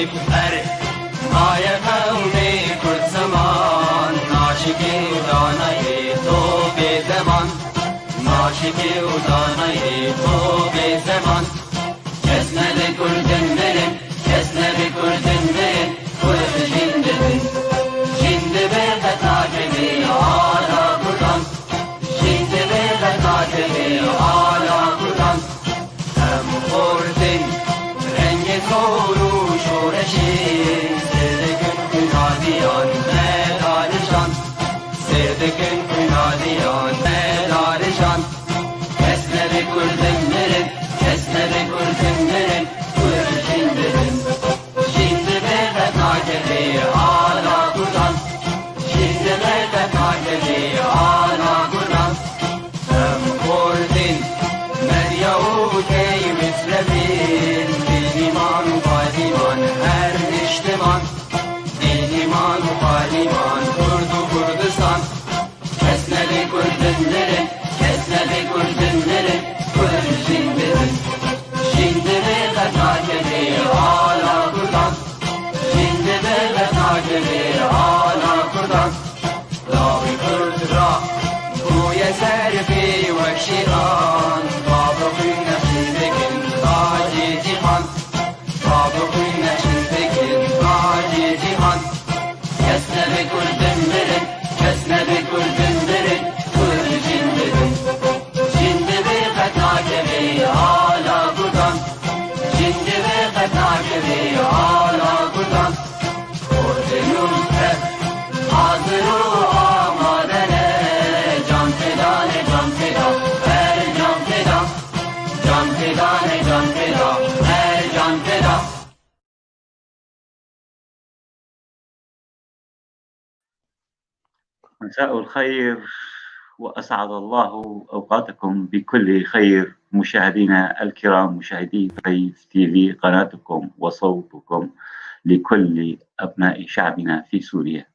فرق مایه قومی کرد زمان ناشکی و دانه تو به زمان ناشکی و دانه تو به زمان کسنه کردن برن کسنه کردن برن کرد جنده بن جنده به قطعه آلا کردن جنده به قطعه آلا کردن هم خوردن رنگ کورو شورشی سردکن کنادیان مدارشان سردکن کنادیان مدارشان کسنه کردن برن کسنه کردن برن کرد جنده بن جنده به قطعه آلا کردن جنده به قطعه آلا کردن هم خوردن مریوتی مثل بین دینیمان و پالیمان هر اجتماع دینیمان و پالیمان کرد و کردستان کسنه کردن برن کسنه کردن برن کرد جنده بن جنده به قطعه آلا کردن جنده به قطعه آلا کردن لاغی کرد را گوی سرفی و شیران بابا خوی نشن بکن تاجی جیهان بابا خوی نشن بکن تاجی جیهان کسنه کردن برن کسنه کردن برن کرد جنده بن جنده به قطعه آلا کردن جنده به قطعه آلا کردن خوردنون هر حاضر و آمادنه جان فدانه جان فدا هر جان فدا جان فدانه جان فدا هر جان فدا مساء الخير وأسعد الله أوقاتكم بكل خير مشاهدينا الكرام مشاهدي طيف تي في قناتكم وصوتكم لكل أبناء شعبنا في سوريا.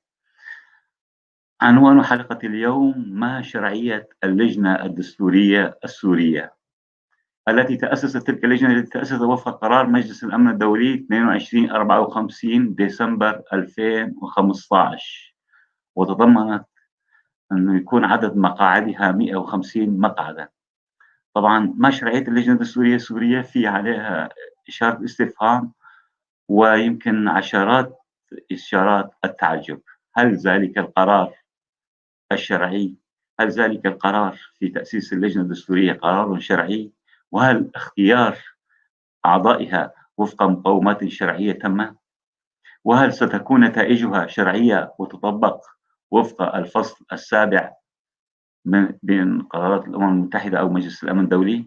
عنوان حلقة اليوم: ما شرعية اللجنة الدستورية السورية التي تأسست تلك اللجنة التي تأسست وفق قرار مجلس الأمن الدولي 2254 ديسمبر 2015 وتضمنت أنه يكون عدد مقاعدها 150 مقعدا. طبعا ما شرعية اللجنة الدستورية السورية في عليها إشارة استفهام ويمكن عشرات إشارات التعجب. هل ذلك القرار الشرعي؟ هل ذلك القرار في تأسيس اللجنة الدستورية قرار شرعي؟ وهل اختيار أعضائها وفق مقومات شرعية تامة؟ وهل ستكون نتائجها شرعية وتطبق وفق الفصل 7 بين قرارات الأمم المتحدة أو مجلس الأمن الدولي؟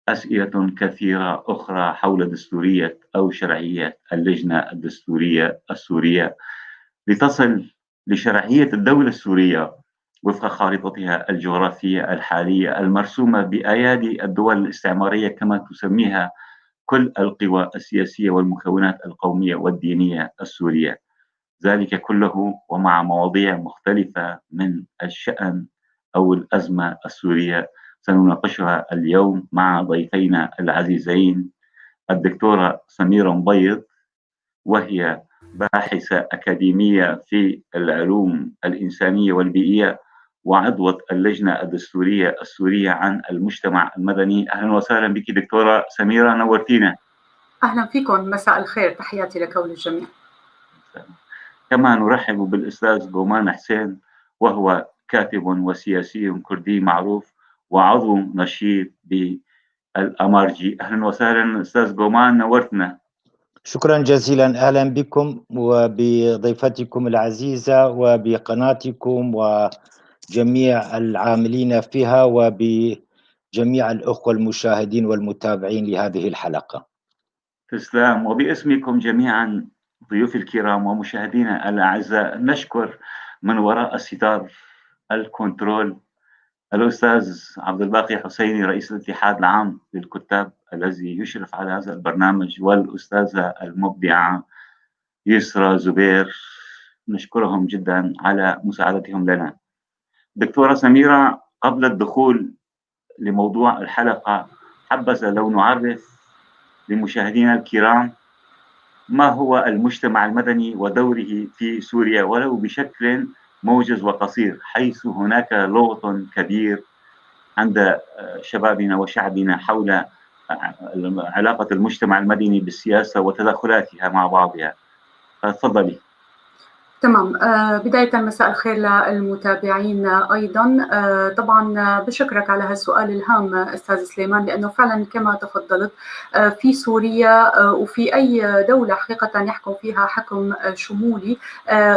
أسئلة كثيرة أخرى حول دستورية أو شرعية اللجنة الدستورية السورية لتصل لشرعية الدولة السورية وفق خارطتها الجغرافية الحالية المرسومة بأيادي الدول الاستعمارية كما تسميها كل القوى السياسية والمكونات القومية والدينية السورية. ذلك كله ومع مواضيع مختلفة من الشأن أو الأزمة السورية سنناقشها اليوم مع ضيفينا العزيزين الدكتورة سميرة مبيض، وهي باحثة أكاديمية في العلوم الإنسانية والبيئية وعضوة اللجنة الدستورية السورية عن المجتمع المدني. أهلا وسهلا بك دكتورة سميرة، نورتينا. أهلا فيكم، مساء الخير، تحياتي لك وللجميع. كما نرحب بالأستاذ جومان حسين، وهو كاتب وسياسي كردي معروف وعضو نشيط بالأمارجي. أهلا وسهلا أستاذ جومان، نورتنا. شكرا جزيلا، أهلا بكم وبضيفتكم العزيزة وبقناتكم وجميع العاملين فيها وبجميع الأخوة المشاهدين والمتابعين لهذه الحلقة. تسلم. وباسمكم جميعا ضيوف الكرام ومشاهدينا الأعزاء نشكر من وراء ستار الكنترول الأستاذ عبد الباقي حسيني رئيس الاتحاد العام للكتاب الذي يشرف على هذا البرنامج، والأستاذة المبدعة يسرى زبير، نشكرهم جدا على مساعدتهم لنا. دكتورة سميرة، قبل الدخول لموضوع الحلقة حبذا لو نعرف لمشاهدينا الكرام ما هو المجتمع المدني ودوره في سوريا ولو بشكل موجز وقصير، حيث هناك لغط كبير عند شبابنا وشعبنا حول علاقة المجتمع المدني بالسياسة وتدخلاتها مع بعضها. تفضلي. تمام. بداية مساء الخير للمتابعين أيضا. طبعا بشكرك على هالسؤال الهام أستاذ سليمان، لأنه فعلا كما تفضلت في سوريا وفي أي دولة حقيقة يحكم فيها حكم شمولي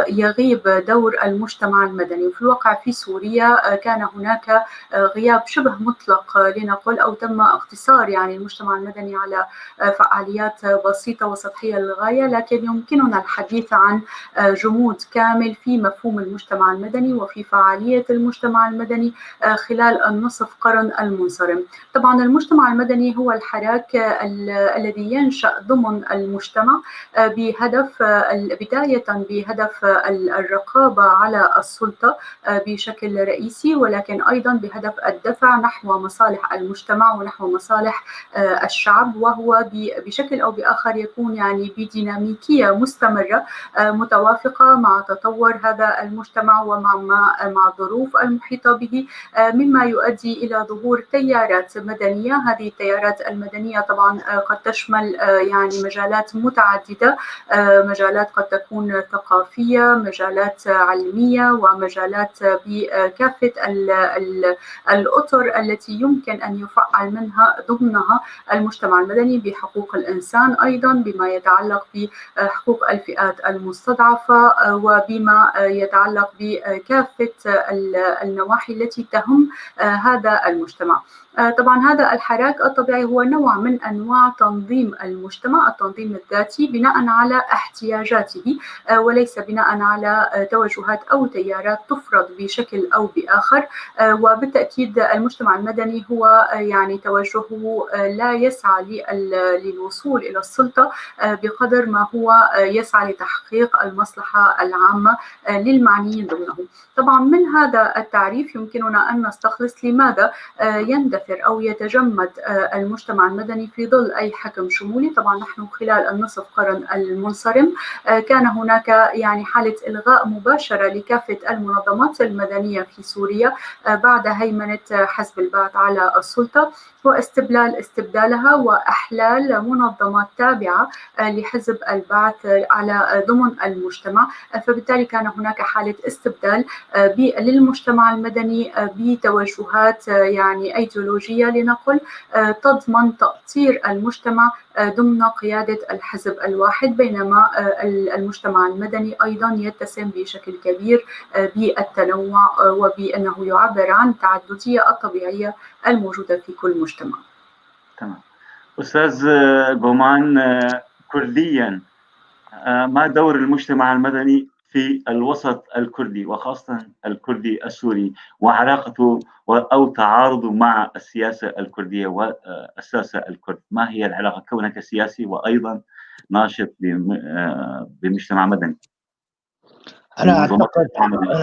يغيب دور المجتمع المدني. وفي الواقع في سوريا كان هناك غياب شبه مطلق لنقل، أو تم اقتصار يعني المجتمع المدني على فعاليات بسيطة وسطحية للغاية، لكن يمكننا الحديث عن جمود كامل في مفهوم المجتمع المدني وفي فعالية المجتمع المدني خلال النصف قرن المنصرم. طبعا المجتمع المدني هو الحراك الذي ينشأ ضمن المجتمع بهدف بداية بهدف الرقابة على السلطة بشكل رئيسي، ولكن أيضا بهدف الدفع نحو مصالح المجتمع ونحو مصالح الشعب، وهو بشكل أو بآخر يكون يعني بديناميكية مستمرة متوافقة مع تطور هذا المجتمع مع الظروف المحيطة به، مما يؤدي إلى ظهور تيارات مدنية. هذه التيارات المدنية طبعا قد تشمل يعني مجالات متعددة، مجالات قد تكون ثقافية، مجالات علمية، ومجالات بكافة الأطر التي يمكن أن يفعل ضمنها المجتمع المدني بحقوق الإنسان، أيضا بما يتعلق بحقوق الفئات المستضعفة، وبما يتعلق بكافة النواحي التي تهم هذا المجتمع. طبعا هذا الحراك الطبيعي هو نوع من أنواع تنظيم المجتمع، التنظيم الذاتي بناء على احتياجاته، وليس بناء على توجهات أو تيارات تفرض بشكل أو بآخر. وبالتأكيد المجتمع المدني هو يعني توجهه لا يسعى للوصول إلى السلطة بقدر ما هو يسعى لتحقيق المصلحة العامة للمعنيين ضمنه. طبعا من هذا التعريف يمكننا أن نستخلص لماذا يندثر أو يتجمد المجتمع المدني في ظل أي حكم شمولي. طبعا نحن خلال النصف قرن المنصرم كان هناك يعني حالة إلغاء مباشرة لكافة المنظمات المدنية في سوريا بعد هيمنة حزب البعث على السلطة، واستبدالها وأحلال منظمات تابعة لحزب البعث على ضمن المجتمع. فبالتالي كان هناك حالة استبدال للمجتمع المدني بتوجهات يعني أيديولوجية لنقل تضمن تأطير المجتمع ضمن قيادة الحزب الواحد، بينما المجتمع المدني أيضا يتسم بشكل كبير بالتنوع وبأنه يعبر عن التعددية الطبيعية الموجودة في كل مجتمع. تمام. أستاذ بومان، كرديا ما دور المجتمع المدني في الوسط الكردي وخاصة الكردي السوري، وعلاقته أو تعارضه مع السياسة الكردية والساسة الكرد؟ ما هي العلاقة كونك سياسي وأيضا ناشط بمجتمع مدني؟ أنا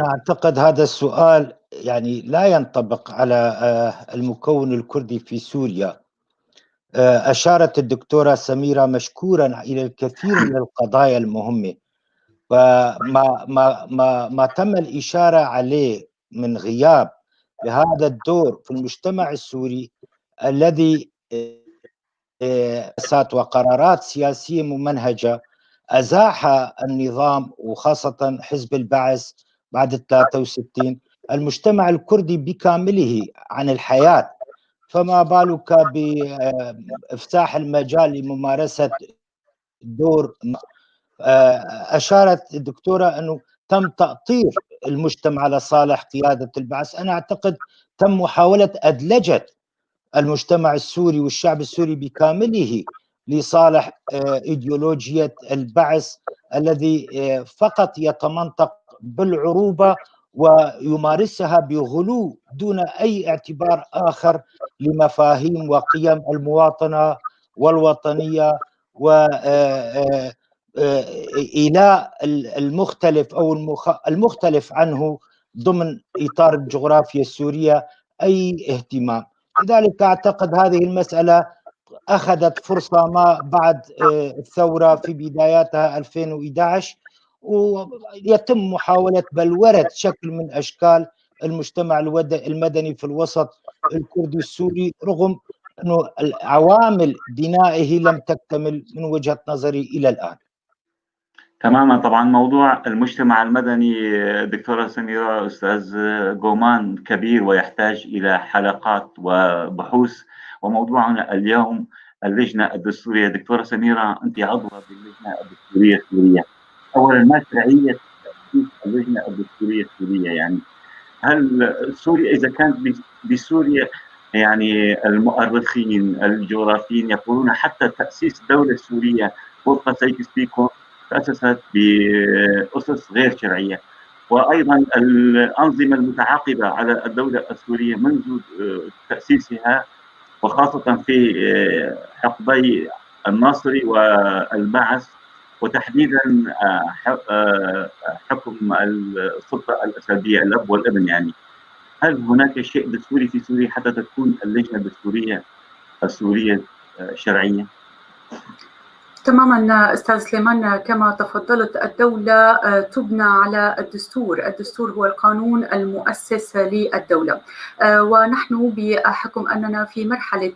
أعتقد هذا السؤال يعني لا ينطبق على المكون الكردي في سوريا. أشارت الدكتورة سميرة مشكورا إلى الكثير من القضايا المهمة، ما تم الإشارة عليه من غياب لهذا الدور في المجتمع السوري الذي سياسات وقرارات سياسية ممنهجة أزاح النظام وخاصة حزب البعث بعد 63 المجتمع الكردي بكامله عن الحياة، فما بالك بإفتاح المجال لممارسة دور. أشارت الدكتورة أنه تم تأطير المجتمع لصالح قيادة البعث. أنا أعتقد تم محاولة أدلجة المجتمع السوري والشعب السوري بكامله لصالح إيديولوجية البعث الذي فقط يتمنطق بالعروبة ويمارسها بغلو دون أي اعتبار آخر لمفاهيم وقيم المواطنة والوطنية وإيلاء المختلف أو المختلف عنه ضمن إطار الجغرافيا السورية أي اهتمام. لذلك أعتقد هذه المسألة أخذت فرصة ما بعد الثورة في بداياتها 2011، ويتم محاولة بلورة شكل من أشكال المجتمع المدني في الوسط الكردي السوري، رغم أنه عوامل بنائه لم تكتمل من وجهة نظري إلى الآن. تماما. طبعا موضوع المجتمع المدني دكتورة سميرة أستاذ جومان كبير ويحتاج إلى حلقات وبحوث، وموضوعنا اليوم اللجنة الدستورية. دكتورة سميرة، أنت عضوة باللجنة الدستورية السورية. أولا، ما شرعية تأسيس اللجنة الدستورية السورية؟ يعني هل سوريا إذا كانت بسوريا، يعني المؤرخين الجغرافيين يقولون حتى تأسيس الدولة السورية وفق سيكس بيكو تأسست بأسس غير شرعية، وأيضا الأنظمة المتعاقبة على الدولة السورية منذ تأسيسها، وخاصة في حقبي الناصري والبعث، وتحديدا حكم السلطة الأسدية الأب والابن. يعني هل هناك شيء دستوري في سوريا حتى تكون اللجنة الدستورية السورية شرعية؟ تماما أستاذ سليمان، كما تفضلت الدولة تبنى على الدستور. الدستور هو القانون المؤسس للدولة، ونحن بحكم أننا في مرحلة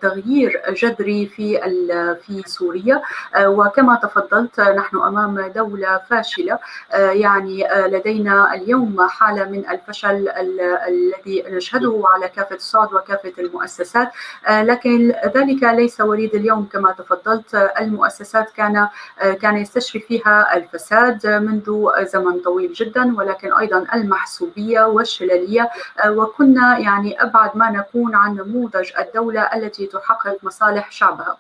تغيير جذري في سوريا، وكما تفضلت نحن أمام دولة فاشلة. يعني لدينا اليوم حالة من الفشل الذي نشهده على كافة الصعد وكافة المؤسسات، لكن ذلك ليس وليد اليوم. كما تفضلت، المؤسسات كان يستشري فيها الفساد منذ زمن طويل جدا، ولكن أيضا المحسوبية والشلالية، وكنا يعني أبعد ما نكون عن نموذج الدولة التي تحقق مصالح شعبها.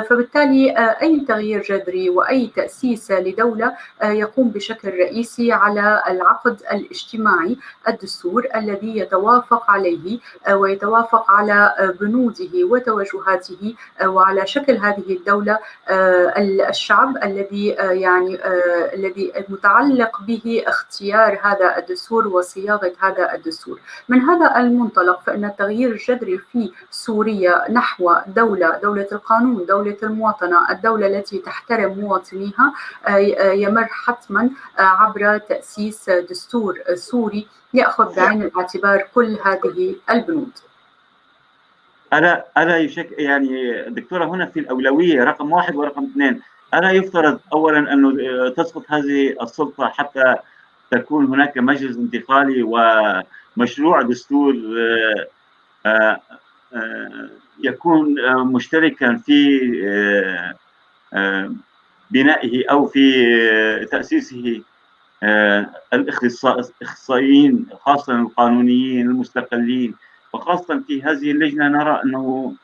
فبالتالي أي تغيير جذري وأي تأسيس لدولة يقوم بشكل رئيسي على العقد الاجتماعي، الدستور الذي يتوافق عليه ويتوافق على بنوده وتوجهاته وعلى شكل هذه الدولة الشعب الذي يعني الذي متعلق به اختيار هذا الدستور وصياغة هذا الدستور. من هذا المنطلق فإن التغيير الجذري في سوريا نحو دولة القانون، دولة المواطنة، الدولة التي تحترم مواطنيها، يمر حتما عبر تأسيس دستور سوري يأخذ بعين الاعتبار كل هذه البنود. ألا يشك يعني دكتورة، هنا في الأولوية رقم 1 ورقم 2، ألا يفترض أولا أنه تسقط هذه السلطة حتى تكون هناك مجلس انتقالي ومشروع دستور يكون مشتركا في بنائه أو في تأسيسه الإخصائيين، خاصة القانونيين المستقلين، وخاصة في هذه اللجنة نرى أنه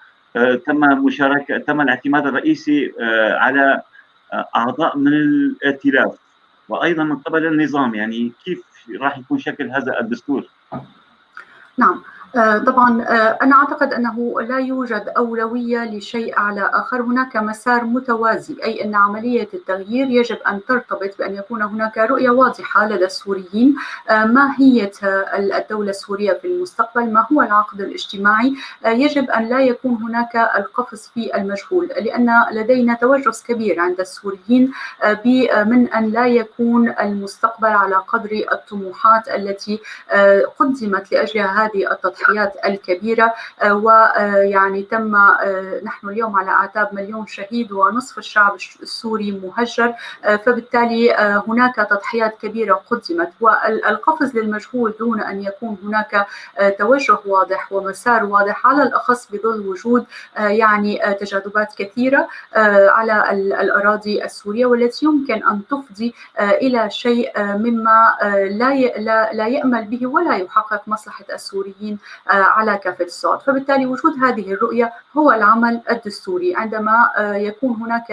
تم الاعتماد الرئيسي على أعضاء من الائتلاف وأيضا من قبل النظام. يعني كيف راح يكون شكل هذا الدستور؟ نعم، طبعا أنا أعتقد أنه لا يوجد أولوية لشيء على آخر، هناك مسار متوازي، أي أن عملية التغيير يجب أن ترتبط بأن يكون هناك رؤية واضحة لدى السوريين ماهية الدولة السورية في المستقبل، ما هو العقد الاجتماعي. يجب أن لا يكون هناك القفز في المجهول، لأن لدينا توجس كبير عند السوريين من أن لا يكون المستقبل على قدر الطموحات التي قدمت لأجل هذه التضحيات الكبيرة. ويعني تم نحن اليوم على أعتاب 1,000,000 شهيد ونصف الشعب السوري مهجر، فبالتالي هناك تضحيات كبيرة قدمت، والقفز للمجهول دون أن يكون هناك توجه واضح ومسار واضح، على الأخص بظل وجود يعني تجاذبات كثيرة على الأراضي السورية، والتي يمكن أن تفضي إلى شيء مما لا يأمل به ولا يحقق مصلحة السوريين على كافة الصعد. فبالتالي وجود هذه الرؤية هو العمل الدستوري. عندما يكون هناك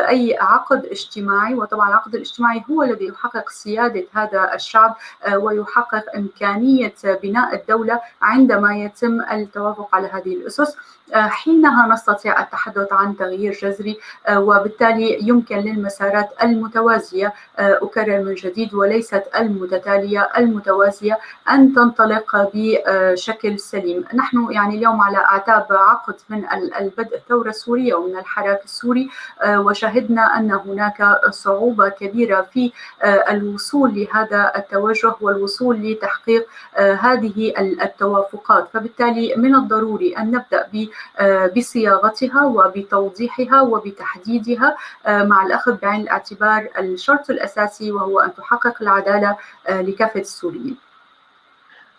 أي عقد اجتماعي، وطبعا العقد الاجتماعي هو الذي يحقق سيادة هذا الشعب ويحقق إمكانية بناء الدولة عندما يتم التوافق على هذه الأسس. حينها نستطيع التحدث عن تغيير جذري، وبالتالي يمكن للمسارات المتوازية، أكرر من جديد وليست المتتالية، المتوازية، أن تنطلق بشكل سليم. نحن يعني اليوم على أعتاب عقد من البدء الثورة السورية ومن الحراك السوري، وشهدنا أن هناك صعوبة كبيرة في الوصول لهذا التوجه والوصول لتحقيق هذه التوافقات. فبالتالي من الضروري أن نبدأ بصياغتها وبتوضيحها وبتحديدها، مع الأخذ بعين الاعتبار الشرط الأساسي وهو أن تحقق العدالة لكافة السوريين.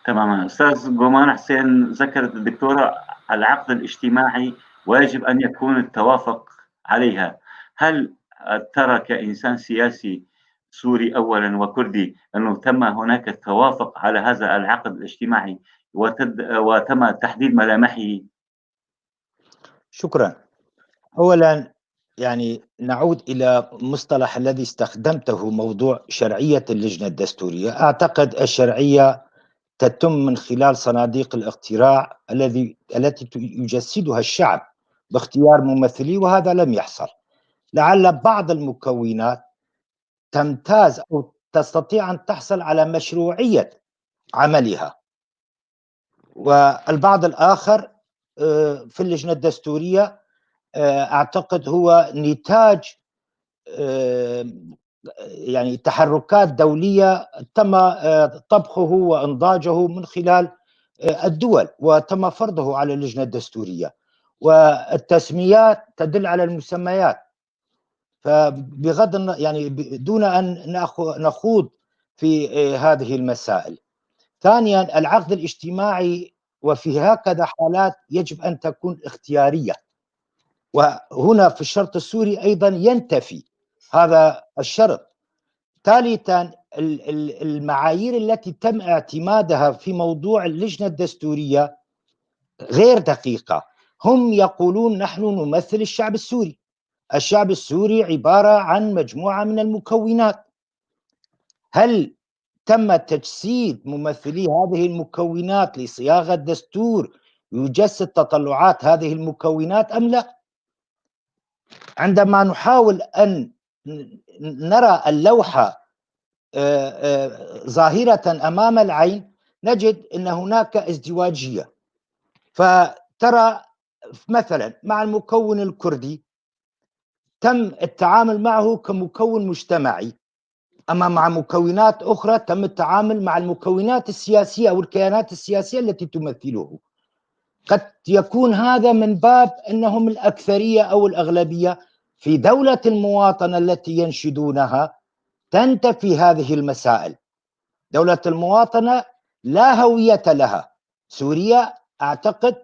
تماما. أستاذ جمان حسين، ذكرت الدكتورة العقد الاجتماعي ويجب أن يكون التوافق عليها. هل ترى كإنسان سياسي سوري أولا وكردي أنه تم هناك التوافق على هذا العقد الاجتماعي وتم تحديد ملامحه؟ شكرا. أولا يعني نعود إلى مصطلح الذي استخدمته، موضوع شرعية اللجنة الدستورية. أعتقد الشرعية تتم من خلال صناديق الاقتراع التي يجسدها الشعب باختيار ممثليه، وهذا لم يحصل. لعل بعض المكونات تمتاز أو تستطيع أن تحصل على مشروعية عملها، والبعض الآخر في اللجنة الدستورية أعتقد هو نتاج يعني تحركات دولية تم طبخه وإنضاجه من خلال الدول، وتم فرضه على اللجنة الدستورية، والتسميات تدل على المسميات. فبغض يعني دون أن نخوض في هذه المسائل. ثانيا، العقد الاجتماعي وفي هكذا حالات يجب أن تكون اختيارية، وهنا في الشرط السوري أيضا ينتفي هذا الشرط. ثالثا، المعايير التي تم اعتمادها في موضوع اللجنة الدستورية غير دقيقة. هم يقولون نحن نمثل الشعب السوري. الشعب السوري عبارة عن مجموعة من المكونات. هل تم تجسيد ممثلي هذه المكونات لصياغة دستور يجسد تطلعات هذه المكونات أم لا؟ عندما نحاول أن نرى اللوحة ظاهرة أمام العين نجد أن هناك ازدواجية. فترى مثلا مع المكون الكردي تم التعامل معه كمكون مجتمعي، أما مع مكونات أخرى تم التعامل مع المكونات السياسية أو الكيانات السياسية التي تمثله. قد يكون هذا من باب أنهم الأكثرية أو الأغلبية. في دولة المواطنة التي ينشدونها تنتفي هذه المسائل. دولة المواطنة لا هوية لها. سوريا أعتقد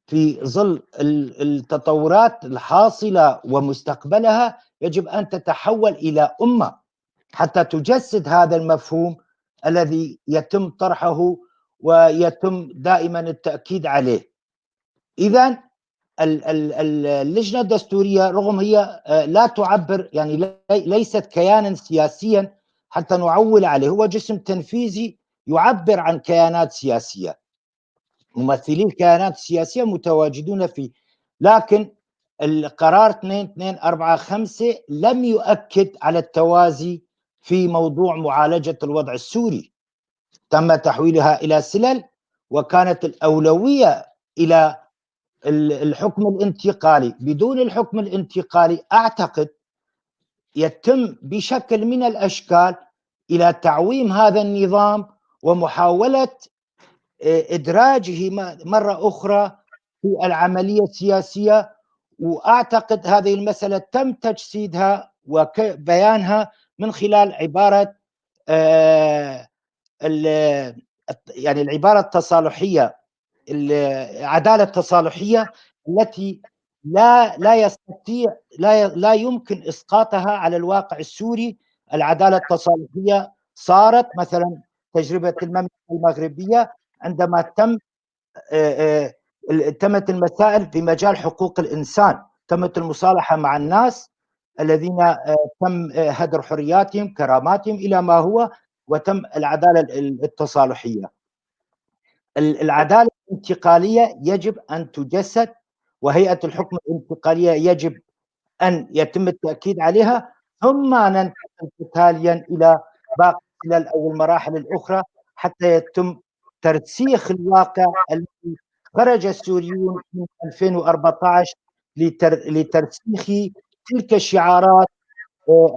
في ظل التطورات الحاصلة ومستقبلها يجب أن تتحول إلى أمة حتى تجسد هذا المفهوم الذي يتم طرحه ويتم دائما التأكيد عليه. إذن اللجنة الدستورية رغم هي لا تعبر، يعني ليست كيانا سياسيا حتى نعول عليه، هو جسم تنفيذي يعبر عن كيانات سياسية، ممثلي الكيانات السياسية متواجدون فيه. لكن القرار 2245 لم يؤكد على التوازي في موضوع معالجة الوضع السوري. تم تحويلها إلى سلل، وكانت الأولوية إلى الحكم الانتقالي. بدون الحكم الانتقالي أعتقد يتم بشكل من الأشكال إلى تعويم هذا النظام ومحاولة إدراجه مرة أخرى في العملية السياسية. وأعتقد هذه المسألة تم تجسيدها وبيانها من خلال عبارة يعني العبارة التصالحية، العدالة التصالحية التي لا يستطيع لا يمكن إسقاطها على الواقع السوري. العدالة التصالحية صارت مثلا تجربة المملكة المغربية عندما تمت المسائل في مجال حقوق الإنسان، تمت المصالحة مع الناس الذين تم هدر حرياتهم كراماتهم إلى ما هو، وتم العدالة التصالحية. العدالة الانتقالية يجب أن تجسد وهيئة الحكم الانتقالية يجب أن يتم التأكيد عليها، ثم ننتقل تاليا إلى باقي الخلال أو المراحل الأخرى حتى يتم ترسيخ الواقع الذي خرج السوريون من 2014 لترسيخ تلك الشعارات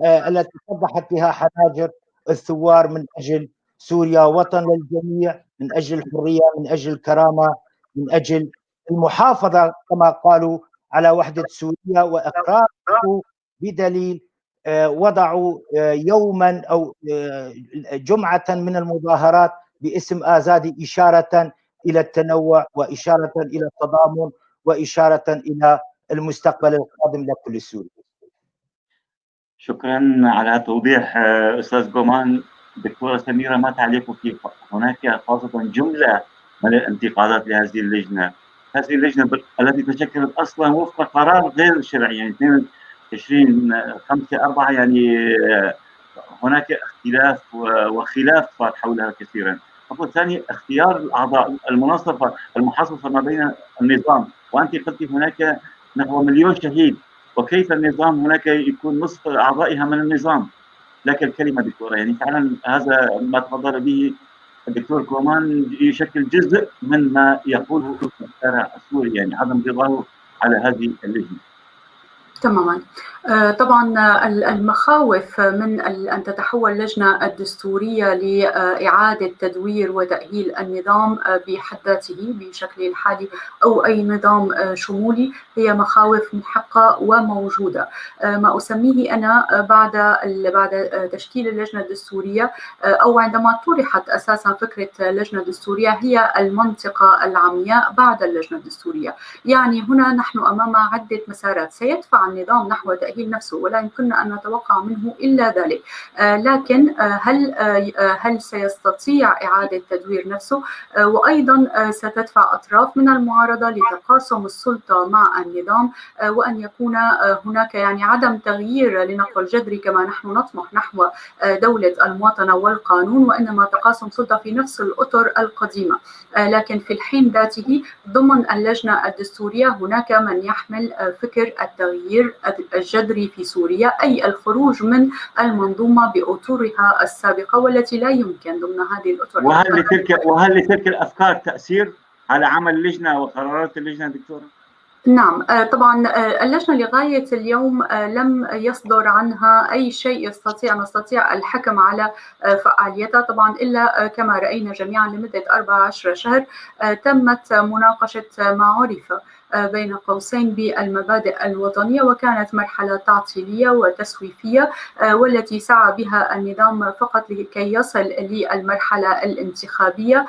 التي صبحت بها حناجر الثوار من أجل سوريا وطن للجميع، من أجل الحرية، من أجل الكرامة، من أجل المحافظة كما قالوا على وحدة سوريا وإقراره بدليل وضعوا يوما أو جمعة من المظاهرات باسم آزادي إشارة إلى التنوع وإشارة إلى التضامن وإشارة إلى المستقبل القادم لكل سوري. شكرا على التوضيح أستاذ جومان. دكتورة سميرة، ما تعليقك؟ هناك خاصة جملة من الانتقادات لهذه اللجنة. هذه اللجنة التي تشكلت أصلا وفق قرار غير شرعي، يعني 22/5/4، يعني هناك اختلاف وخلاف صار حولها كثيرا. الخطوة الثانية اختيار الأعضاء، المناصفة المحاصصة ما بين النظام، وأنت قلت هناك نحو 1,000,000 شهيد، وكيف النظام هناك يكون نصف أعضائها من النظام؟ لك الكلمة دكتورة. يعني فعلا هذا ما تفضل به الدكتور كومان يشكل جزء من ما يقوله الشارع السوري، يعني عدم رضاه على هذه اللجنة. تماما. طبعا المخاوف من أن تتحول اللجنة الدستورية لإعادة تدوير وتأهيل النظام بحد ذاته بشكله الحالي أو أي نظام شمولي هي مخاوف محقة وموجودة. ما أسميه أنا بعد تشكيل اللجنة الدستورية أو عندما طرحت أساسا فكرة لجنة دستورية هي المنطقة العمياء بعد اللجنة الدستورية. يعني هنا نحن أمام عدة مسارات سيدفع النظام نحو تأهيل نفسه، ولا يمكننا أن نتوقع منه إلا ذلك. لكن هل سيستطيع إعادة تدوير نفسه؟ وأيضا ستدفع أطراف من المعارضة لتقاسم السلطة مع النظام، وأن يكون هناك يعني عدم تغيير لنقل جذري كما نحن نطمح نحو دولة المواطنة والقانون، وإنما تقاسم سلطة في نفس الأطر القديمة. لكن في الحين ذاته ضمن اللجنة الدستورية هناك من يحمل فكر التغيير الجذري في سوريا، أي الخروج من المنظومة بأطرها السابقة والتي لا يمكن ضمن هذه الأطر. وهل لتلك الأفكار تأثير على عمل اللجنة وقرارات اللجنة دكتورة؟ نعم طبعا اللجنة لغاية اليوم لم يصدر عنها أي شيء نستطيع الحكم على فعاليتها، طبعا إلا كما رأينا جميعا لمدة 14 شهر تمت مناقشة ما عرف بين قوسين بالمبادئ الوطنية، وكانت مرحلة تعطيلية وتسويفية والتي سعى بها النظام فقط لكي يصل للمرحلة الانتخابية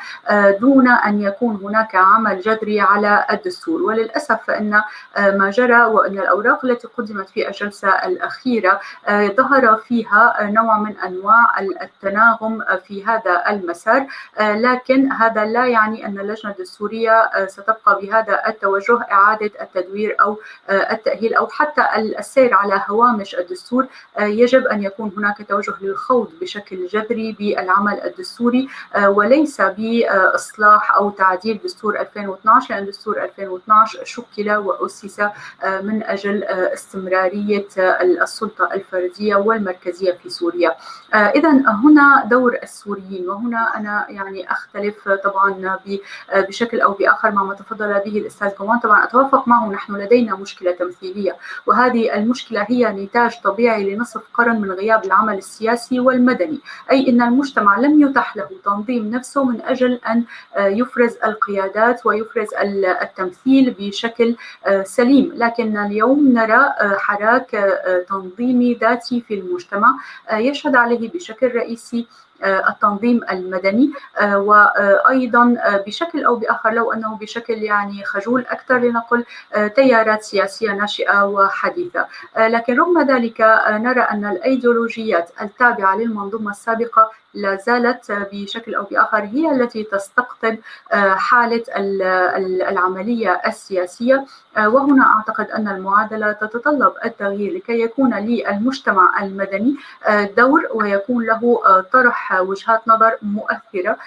دون أن يكون هناك عمل جذري على الدستور. وللأسف فإن ما جرى وأن الأوراق التي قدمت في الجلسة الأخيرة ظهر فيها نوع من أنواع التناغم في هذا المسار، لكن هذا لا يعني أن اللجنة الدستورية ستبقى بهذا التوجه إعادة التدوير أو التأهيل أو حتى السير على هوامش الدستور. يجب أن يكون هناك توجه للخوض بشكل جذري بالعمل الدستوري وليس بإصلاح أو تعديل دستور 2012، لأن دستور 2012 شكل وأسس من أجل استمرارية السلطة الفردية والمركزية في سوريا. إذا هنا دور السوريين، وهنا أنا يعني أختلف طبعا بشكل أو بآخر مع ما تفضل به الأستاذ كومان. طبعا أتوافق معه، نحن لدينا مشكلة تمثيلية، وهذه المشكلة هي نتاج طبيعي لنصف قرن من غياب العمل السياسي والمدني، أي أن المجتمع لم يتح له تنظيم نفسه من أجل أن يفرز القيادات ويفرز التمثيل بشكل سليم. لكن اليوم نرى حراك تنظيمي ذاتي في المجتمع يشهد عليه بشكل رئيسي التنظيم المدني، وأيضا بشكل أو بآخر لو أنه بشكل يعني خجول أكثر لنقل تيارات سياسية ناشئة وحديثة. لكن رغم ذلك نرى أن الأيديولوجيات التابعة للمنظومة السابقة لا زالت بشكل أو بآخر هي التي تستقطب حالة العملية السياسية. وهنا أعتقد أن المعادلة تتطلب التغيير لكي يكون للمجتمع المدني دور ويكون له طرح وجهات نظر مؤثرة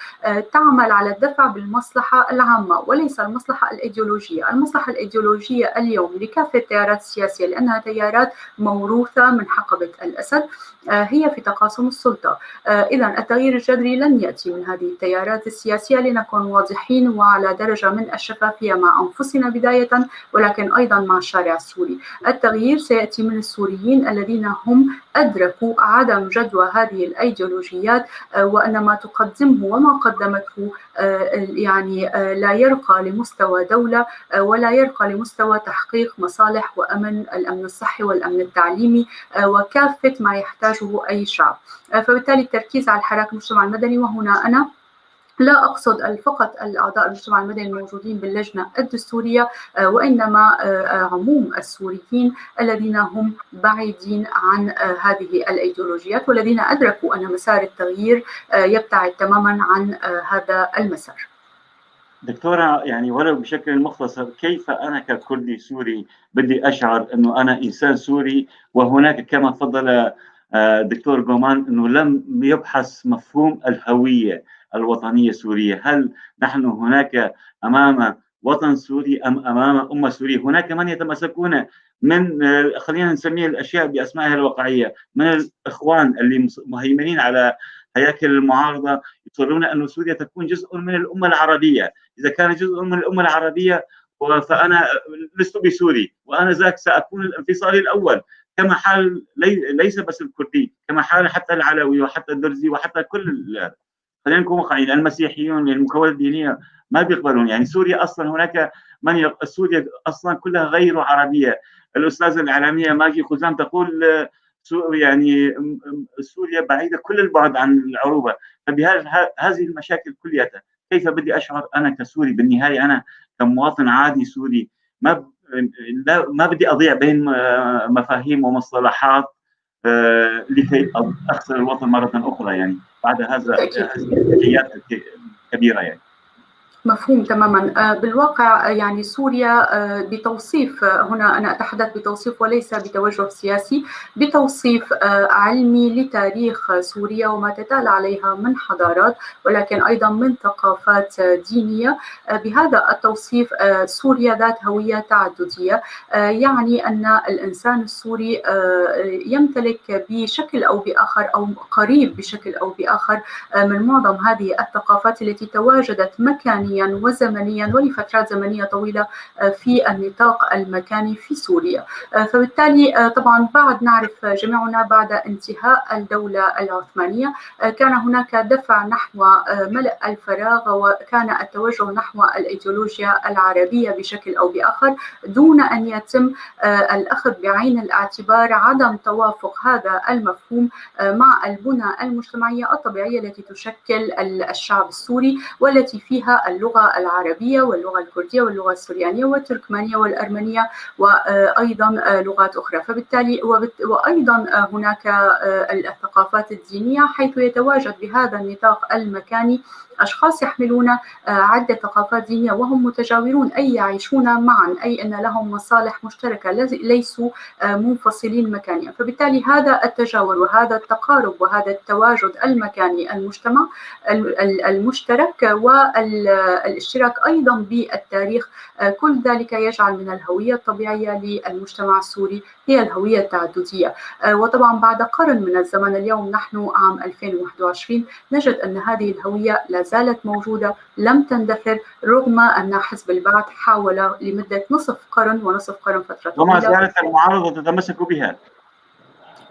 تعمل على الدفع بالمصلحة العامة وليس المصلحة الإيديولوجية. المصلحة الإيديولوجية اليوم لكافة التيارات السياسية لأنها تيارات موروثة من حقبة الأسد هي في تقاسم السلطة. إذن التغيير الجذري لن يأتي من هذه التيارات السياسية لنكون واضحين وعلى درجة من الشفافية مع أنفسنا بداية ولكن أيضا مع الشارع السوري. التغيير سيأتي من السوريين الذين هم أدركوا عدم جدوى هذه الأيديولوجيات وأن ما تقدمه وما قدمته يعني لا يرقى لمستوى دولة ولا يرقى لمستوى تحقيق مصالح وأمن الأمن الصحي والأمن التعليمي وكافة ما يحتاجه أي شعب. فبالتالي التركيز على الحراك المجتمع المدني، وهنا أنا لا أقصد فقط الأعضاء المجتمع المدني الموجودين باللجنة الدستورية وإنما عموم السوريين الذين هم بعيدين عن هذه الأيديولوجيات والذين أدركوا أن مسار التغيير يبتعد تماما عن هذا المسار. دكتورة، يعني ولو بشكل مختصر، كيف أنا ككردي سوري بدي أشعر أنه أنا إنسان سوري وهناك كما فضل دكتور جومان أنه لم يبحث مفهوم الهوية الوطنية السورية؟ هل نحن هناك أمام وطن سوري أم أمام أمة سورية؟ هناك من يتمسكون من خلينا نسميه الأشياء بأسمائها الواقعية، من الإخوان اللي مهيمنين على هياكل المعارضة يصرون أن سوريا تكون جزء من الأمة العربية. إذا كان جزء من الأمة العربية فأنا لست بسوري وأنا ذاك سأكون الانفصالي الأول، كما حال ليس بس الكردي، كما حال حتى العلوي وحتى الدرزي وحتى كل خلينا نكون واقعيين، المسيحيون المكونات الدينية ما بيقبلون. يعني سوريا أصلا هناك سوريا أصلا كلها غير عربية. الأستاذة الإعلامية ماجي خزام تقول يعني سوريا بعيدة كل البعد عن العروبة. فبهذه المشاكل كلها كيف بدي أشعر أنا كسوري؟ بالنهاية أنا كمواطن عادي سوري ما بدي أضيع بين مفاهيم ومصطلحات لكي أخسر الوطن مرة أخرى، يعني بعد هذه التحديات الكبيرة. يعني مفهوم تماما. بالواقع يعني سوريا بتوصيف، هنا أنا أتحدث بتوصيف وليس بتوجه سياسي، بتوصيف علمي لتاريخ سوريا وما تتالى عليها من حضارات ولكن أيضا من ثقافات دينية. بهذا التوصيف سوريا ذات هوية تعددية، يعني أن الإنسان السوري يمتلك بشكل أو بآخر أو قريب بشكل أو بآخر من معظم هذه الثقافات التي تواجدت مكانيا وزمنيا ولفترات زمنية طويلة في النطاق المكاني في سوريا. فبالتالي طبعا بعد نعرف جميعنا بعد انتهاء الدولة العثمانية كان هناك دفع نحو ملء الفراغ وكان التوجه نحو الأيديولوجيا العربية بشكل أو بآخر دون أن يتم الأخذ بعين الاعتبار عدم توافق هذا المفهوم مع البنى المجتمعية الطبيعية التي تشكل الشعب السوري والتي فيها اللغة العربية واللغة الكردية واللغة السريانية والتركمانية والأرمنية وأيضا لغات أخرى. فبالتالي وأيضا هناك الثقافات الدينية حيث يتواجد بهذا النطاق المكاني أشخاص يحملون عدة ثقافات دينية وهم متجاورون أي يعيشون معا، أي أن لهم مصالح مشتركة ليسوا منفصلين مكانيا. فبالتالي هذا التجاور وهذا التقارب وهذا التواجد المكاني المجتمع المشترك والاشتراك أيضا بالتاريخ كل ذلك يجعل من الهوية الطبيعية للمجتمع السوري هي الهوية التعددية. وطبعا بعد قرن من الزمن اليوم نحن عام 2021 نجد أن هذه الهوية لا زالت موجودة لم تندثر رغم أن حزب البعث حاول لمدة نصف قرن ونصف قرن فترة طويلة وما زالت المعارضة تتمسك بها.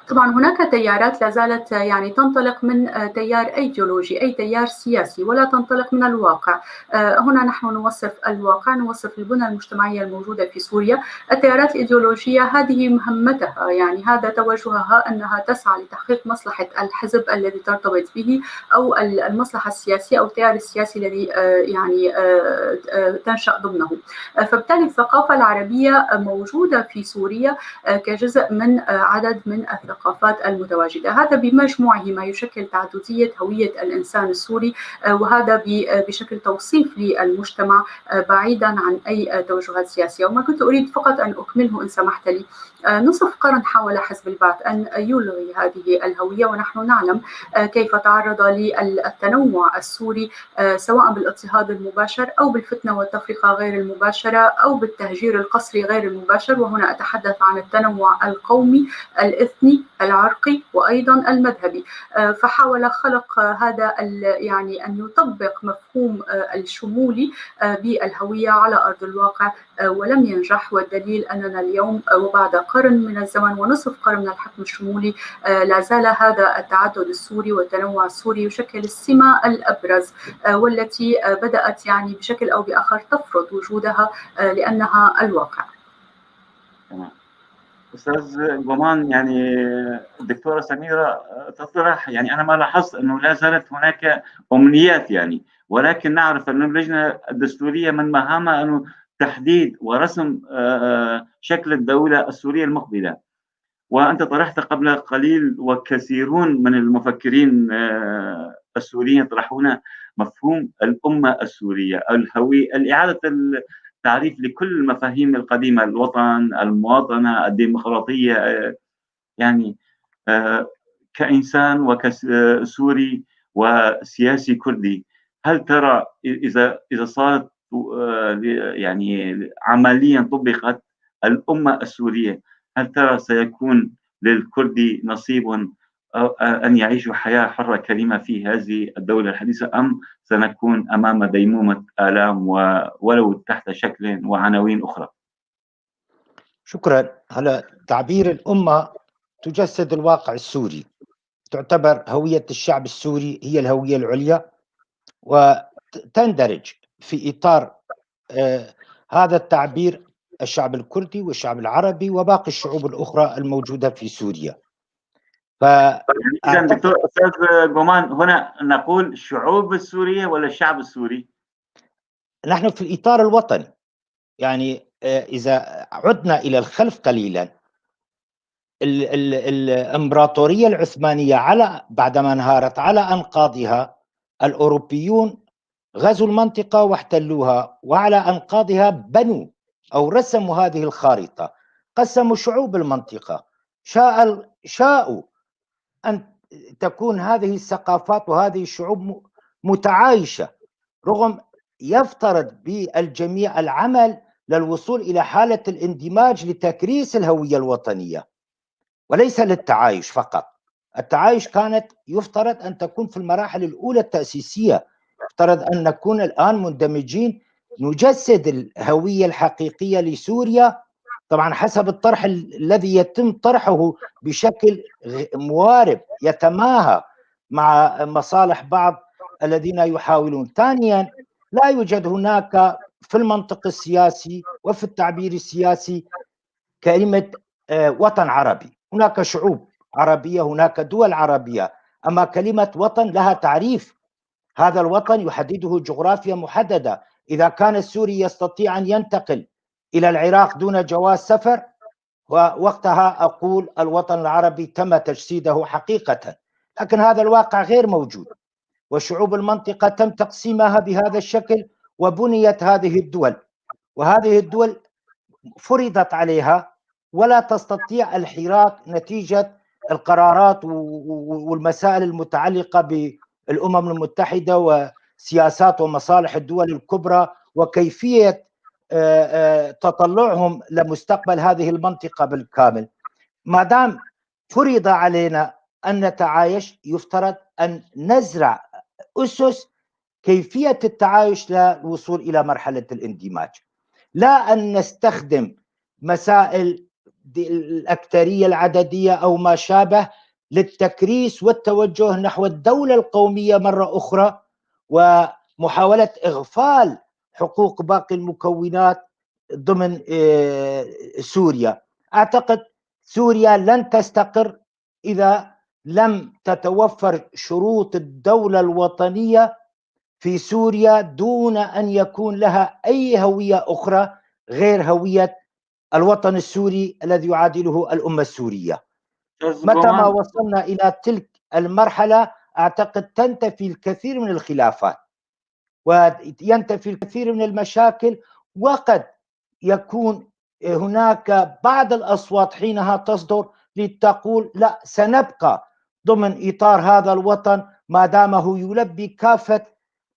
طبعا هناك تيارات لا زالت يعني تنطلق من تيار ايديولوجي، اي تيار سياسي، ولا تنطلق من الواقع. هنا نحن نوصف الواقع، نوصف البنى المجتمعيه الموجوده في سوريا. التيارات الايديولوجيه هذه مهمتها يعني هذا توجهها انها تسعى لتحقيق مصلحه الحزب الذي ترتبط به او المصلحه السياسيه او التيار السياسي الذي يعني تنشا ضمنه. فبالتالي الثقافه العربيه موجوده في سوريا كجزء من عدد من والثقافات المتواجدة. هذا بمجموعه ما يشكل تعددية هوية الإنسان السوري، وهذا بشكل توصيف للمجتمع بعيدا عن أي توجهات سياسية. وما كنت أريد فقط أن أكمله إن سمحت لي، نصف قرن حاول حزب البعث أن يلغي هذه الهوية، ونحن نعلم كيف تعرض للتنوع السوري سواء بالاضطهاد المباشر أو بالفتنة والتفرقة غير المباشرة أو بالتهجير القسري غير المباشر، وهنا أتحدث عن التنوع القومي الإثني العرقي وأيضا المذهبي. فحاول خلق هذا يعني أن يطبق مفهوم الشمولي بالهوية على أرض الواقع، ولم ينجح. والدليل أننا اليوم وبعد قرن من الزمن ونصف قرن من الحكم الشمولي لا زال هذا التعدد السوري والتنوع السوري يشكل السمة الأبرز، والتي بدأت يعني بشكل أو بآخر تفرض وجودها لأنها الواقع. أستاذ جمان، يعني الدكتورة سميرة تطرح، يعني أنا ما لاحظت أنه لا زالت هناك أمنيات، يعني ولكن نعرف أن اللجنة الدستورية من مهامها أنه تحديد ورسم شكل الدولة السورية المقبلة. وأنت طرحت قبل قليل، وكثيرون من المفكرين السوريين يطرحون مفهوم الأمة السورية، الهوية، إعادة التعريف لكل المفاهيم القديمة، الوطن، المواطنة، الديمقراطية. يعني كإنسان وكسوري وسياسي كردي، هل ترى إذا صارت يعني عمليا طبقت الأمة السورية، هل ترى سيكون للكردي نصيب أن يعيشوا حياة حرة كريمة في هذه الدولة الحديثة، أم سنكون أمام ديمومة آلام ولو تحت شكل وعناوين أخرى؟ شكرا. هلا تعبير الأمة تجسد الواقع السوري، تعتبر هوية الشعب السوري هي الهوية العليا، وتندرج في إطار هذا التعبير الشعب الكردي والشعب العربي وباقي الشعوب الأخرى الموجودة في سوريا. إذا دكتور أستاذ جمان، هنا نقول الشعوب السورية ولا الشعب السوري؟ نحن في الإطار الوطني، يعني إذا عدنا إلى الخلف قليلا، الإمبراطورية العثمانية بعدما انهارت على أنقاضها، الأوروبيون غزوا المنطقة واحتلوها، وعلى أنقاضها بنوا أو رسموا هذه الخارطة، قسموا شعوب المنطقة، شاءوا أن تكون هذه الثقافات وهذه الشعوب متعايشة، رغم يفترض بالجميع العمل للوصول إلى حالة الاندماج لتكريس الهوية الوطنية وليس للتعايش فقط. التعايش كانت يفترض أن تكون في المراحل الأولى التأسيسية، يفترض أن نكون الآن مندمجين، نجسد الهوية الحقيقية لسوريا طبعا حسب الطرح الذي يتم طرحه بشكل موارب يتماهى مع مصالح بعض الذين يحاولون. ثانيا، لا يوجد هناك في المنطق السياسي وفي التعبير السياسي كلمة وطن عربي. هناك شعوب عربية، هناك دول عربية، أما كلمة وطن لها تعريف. هذا الوطن يحدده جغرافيا محددة. إذا كان السوري يستطيع أن ينتقل إلى العراق دون جواز سفر، ووقتها أقول الوطن العربي تم تجسيده حقيقة، لكن هذا الواقع غير موجود، وشعوب المنطقة تم تقسيمها بهذا الشكل، وبنيت هذه الدول، وهذه الدول فرضت عليها ولا تستطيع الحراك نتيجة القرارات والمسائل المتعلقة بالأمم المتحدة وسياسات ومصالح الدول الكبرى وكيفية تطلعهم لمستقبل هذه المنطقة بالكامل. ما دام فرض علينا أن نتعايش، يفترض أن نزرع أسس كيفية التعايش للوصول إلى مرحلة الاندماج، لا أن نستخدم مسائل الأكثرية العددية أو ما شابه للتكريس والتوجه نحو الدولة القومية مرة أخرى، ومحاولة إغفال حقوق باقي المكونات ضمن سوريا. أعتقد سوريا لن تستقر إذا لم تتوفر شروط الدولة الوطنية في سوريا دون أن يكون لها أي هوية أخرى غير هوية الوطن السوري الذي يعادله الأمة السورية. متى ما وصلنا إلى تلك المرحلة أعتقد تنتفي الكثير من الخلافات وينتفي الكثير من المشاكل، وقد يكون هناك بعض الأصوات حينها تصدر لتقول لا، سنبقى ضمن إطار هذا الوطن ما دامه يلبي كافة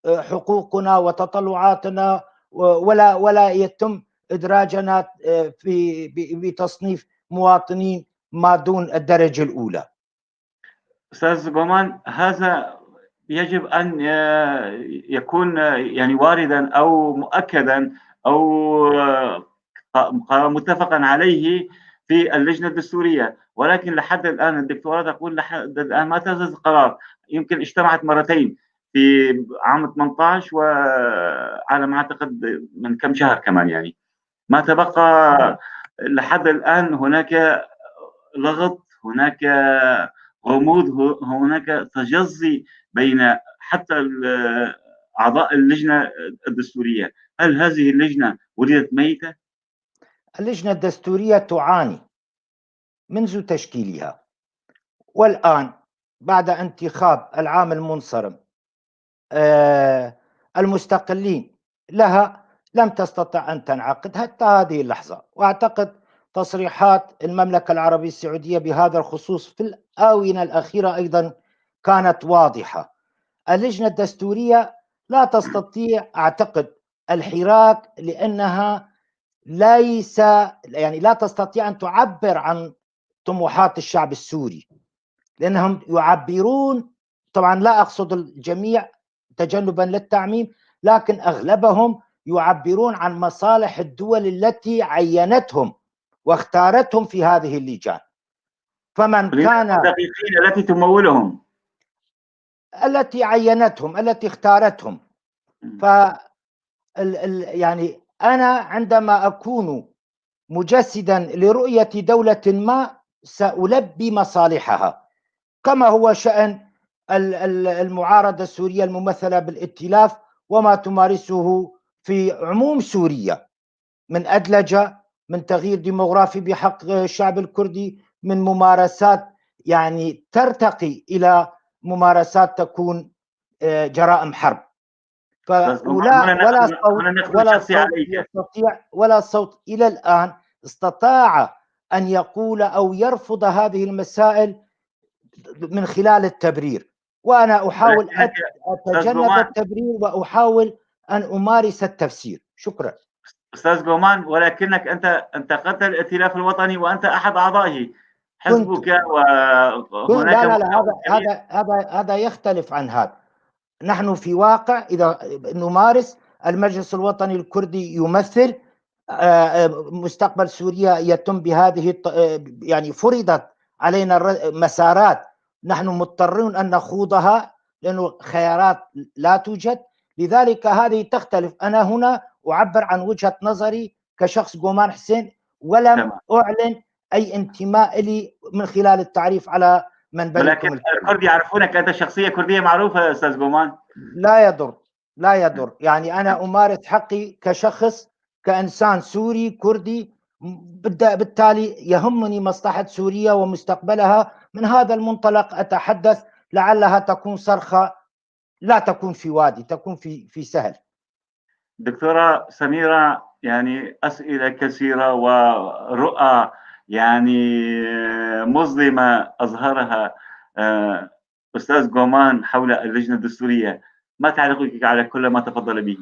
حقوقنا وتطلعاتنا، ولا يتم إدراجنا بتصنيف مواطنين ما دون الدرجة الأولى. أستاذ جومان، هذا يجب أن يكون يعني واردا أو مؤكدا أو متفقا عليه في اللجنة الدستورية، ولكن لحد الآن الدكتورة تقول لحد الآن ما تنفذ القرار. يمكن اجتمعت مرتين في عام 18 وعلى ما أعتقد من كم شهر كمان، يعني ما تبقى لحد الآن. هناك لغط، هناك غموض، هناك تجزي بين حتى أعضاء اللجنة الدستورية. هل هذه اللجنة ولدت ميتة؟ اللجنة الدستورية تعاني منذ تشكيلها، والآن بعد انتخاب العام المنصرم المستقلين لها لم تستطع أن تنعقد حتى هذه اللحظة. وأعتقد تصريحات المملكة العربية السعودية بهذا الخصوص في الآونة الأخيرة أيضا كانت واضحة. اللجنة الدستورية لا تستطيع أعتقد الحراك، لأنها لا تستطيع أن تعبر عن طموحات الشعب السوري، لأنهم يعبرون، طبعا لا أقصد الجميع تجنبا للتعميم، لكن أغلبهم يعبرون عن مصالح الدول التي عينتهم واختارتهم في هذه اللجان. فمن كان الدقيقين التي تمولهم، التي عينتهم، التي اختارتهم، يعني أنا عندما أكون مجسدا لرؤية دولة ما سألبي مصالحها، كما هو شأن المعارضة السورية الممثلة بالائتلاف وما تمارسه في عموم سوريا من أدلجة، من تغيير ديموغرافي بحق الشعب الكردي، من ممارسات يعني ترتقي إلى ممارسات تكون جرائم حرب. ولا صوت إلى الآن استطاع أن يقول أو يرفض هذه المسائل من خلال التبرير، وأنا أحاول أتجنب التبرير وأحاول أن أمارس التفسير. شكرا أستاذ جومان، ولكنك أنت انتقدت الائتلاف الوطني وأنت أحد أعضائه، حزبك وهناك هذا يختلف عن هذا. نحن في واقع إذا نمارس المجلس الوطني الكردي يمثل مستقبل سوريا يتم بهذه يعني فرضت علينا مسارات نحن مضطرون أن نخوضها لأنه خيارات لا توجد. لذلك هذه تختلف. أنا هنا أعبر عن وجهة نظري كشخص جومان حسين، ولم أعلن أي انتماء لي من خلال التعريف على منبركم. ولكن الكرد يعرفونك أنت شخصية كردية معروفة أستاذ جومان. لا يضر يعني أنا أمارس حقي كشخص، كإنسان سوري كردي، بالتالي يهمني مصلحة سوريا ومستقبلها. من هذا المنطلق أتحدث، لعلها تكون صرخة لا تكون في وادي، تكون في سهل. دكتورة سميرة، يعني أسئلة كثيرة ورؤى يعني مظلمة أظهرها أستاذ جومان حول اللجنة الدستورية. ما تعليقك على كل ما تفضل به؟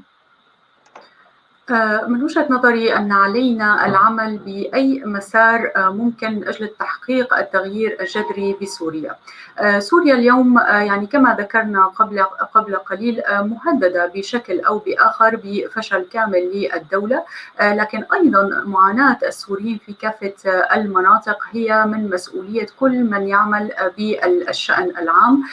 من وجهة نظري أن علينا العمل بأي مسار ممكن من أجل تحقيق التغيير الجذري بسوريا. سوريا اليوم يعني كما ذكرنا قبل قليل مهددة بشكل أو بآخر بفشل كامل للدولة، لكن أيضا معاناة السوريين في كافة المناطق هي من مسؤولية كل من يعمل بالشأن العام،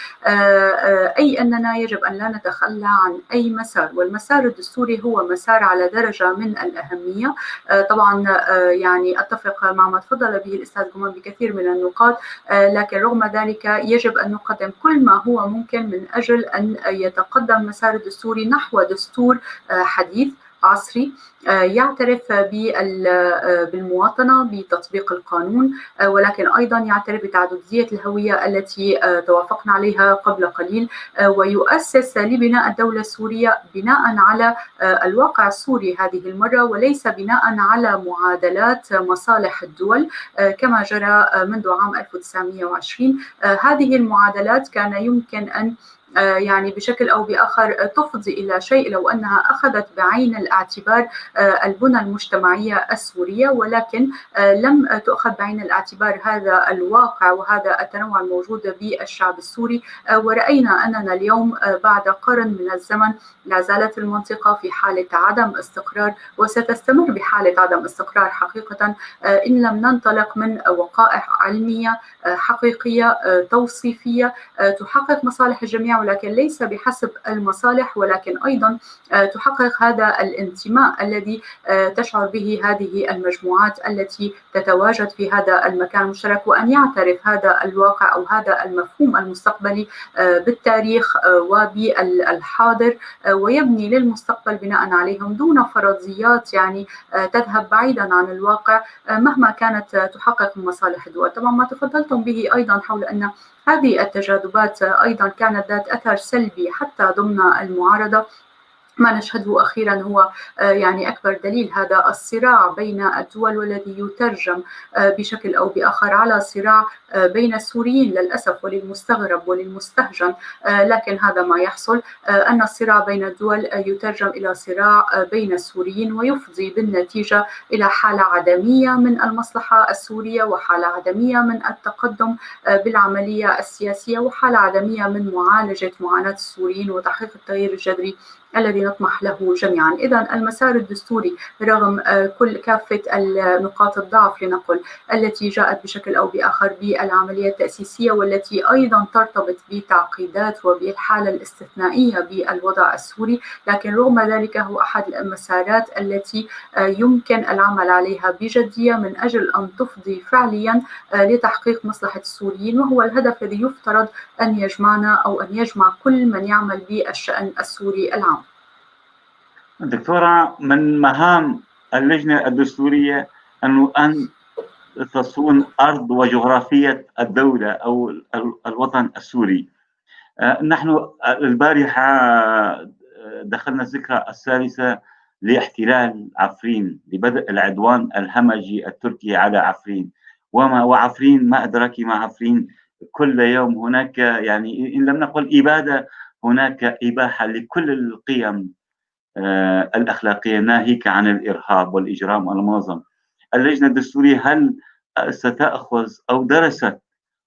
أي أننا يجب أن لا نتخلى عن أي مسار، والمسار الدستوري هو مسار على درجة من الأهمية. طبعا يعني أتفق مع ما تفضل به الأستاذ جومان بكثير من النقاط، لكن رغم ذلك يجب أن نقدم كل ما هو ممكن من أجل أن يتقدم مسار الدستوري نحو دستور حديث عصري يعترف بالمواطنة، بتطبيق القانون، ولكن أيضا يعترف بتعددية الهوية التي توافقنا عليها قبل قليل، ويؤسس لبناء الدولة السورية بناء على الواقع السوري هذه المرة، وليس بناء على معادلات مصالح الدول كما جرى منذ عام 1920. هذه المعادلات كان يمكن أن يعني بشكل أو بآخر تفضي إلى شيء لو أنها أخذت بعين الاعتبار البنى المجتمعية السورية، ولكن لم تؤخذ بعين الاعتبار هذا الواقع وهذا التنوع الموجود بالشعب السوري. ورأينا أننا اليوم بعد قرن من الزمن لا زالت المنطقة في حالة عدم استقرار، وستستمر بحالة عدم استقرار حقيقة إن لم ننطلق من وقائع علمية حقيقية توصيفية تحقق مصالح الجميع، ولكن ليس بحسب المصالح، ولكن أيضا تحقق هذا الانتماء الذي تشعر به هذه المجموعات التي تتواجد في هذا المكان المشترك، وأن يعترف هذا الواقع أو هذا المفهوم المستقبلي بالتاريخ وبالحاضر، ويبني للمستقبل بناء عليهم دون فرضيات يعني تذهب بعيدا عن الواقع مهما كانت تحقق مصالح الدول. طبعا ما تفضلتم به أيضا حول أن هذه التجاذبات أيضا كانت ذات أثر سلبي حتى ضمن المعارضة. ما نشهده أخيرا هو يعني أكبر دليل هذا الصراع بين الدول، والذي يترجم بشكل أو بآخر على صراع بين السوريين للأسف وللمستغرب وللمستهجن، لكن هذا ما يحصل، أن الصراع بين الدول يترجم إلى صراع بين السوريين، ويفضي بالنتيجة إلى حالة عدمية من المصلحة السورية، وحالة عدمية من التقدم بالعملية السياسية، وحالة عدمية من معالجة معاناة السوريين وتحقيق التغيير الجذري الذي نطمح له جميعا. إذن المسار الدستوري رغم كل كافة نقاط الضعف لنقل التي جاءت بشكل أو بآخر بالعملية التأسيسية، والتي أيضا ترتبط بتعقيدات وبالحالة الاستثنائية بالوضع السوري، لكن رغم ذلك هو أحد المسارات التي يمكن العمل عليها بجدية من أجل أن تفضي فعليا لتحقيق مصلحة السوريين، وهو الهدف الذي يفترض أن يجمعنا أو أن يجمع كل من يعمل بالشأن السوري العام. دكتورة، من مهام اللجنة الدستورية أن تصون أرض وجغرافية الدولة أو الوطن السوري. نحن البارحة دخلنا الذكرى الثالثة لاحتلال عفرين، لبدء العدوان الهمجي التركي على عفرين. وعفرين ما أدراك ما عفرين، كل يوم هناك يعني إن لم نقل إبادة، هناك إباحة لكل القيم الأخلاقية ناهيك عن الإرهاب والإجرام المنظم. اللجنة الدستورية هل ستأخذ أو درست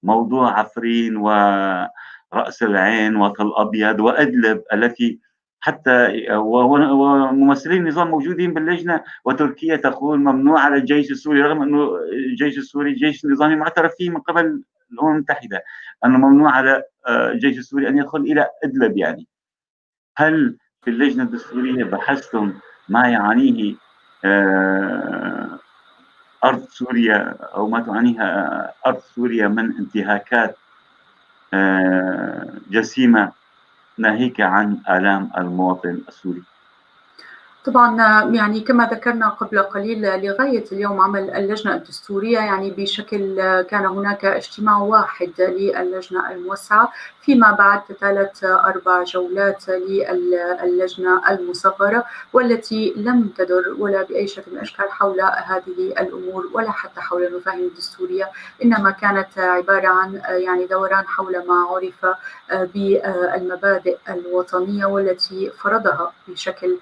موضوع عفرين ورأس العين وطل أبيض وأدلب التي حتى وممثلين النظام موجودين باللجنة، وتركيا تقول ممنوع على الجيش السوري، رغم أنه الجيش السوري جيش نظامي معترف فيه من قبل الأمم المتحدة، أنه ممنوع على الجيش السوري أن يدخل إلى إدلب. يعني هل في اللجنة الدستورية بحثتم ما يعانيه أرض سوريا أو ما تعانيها أرض سوريا من انتهاكات جسيمة ناهيك عن آلام المواطن السوري؟ طبعا يعني كما ذكرنا قبل قليل لغاية اليوم عمل اللجنة الدستورية يعني بشكل كان هناك اجتماع واحد للجنة الموسعة، فيما بعد تتالت 4 جولات للجنة المصغرة، والتي لم تدر ولا بأي شكل من الأشكال حول هذه الأمور ولا حتى حول المفاهيم الدستورية، إنما كانت عبارة عن يعني دوران حول ما عرف بالمبادئ الوطنية والتي فرضها بشكل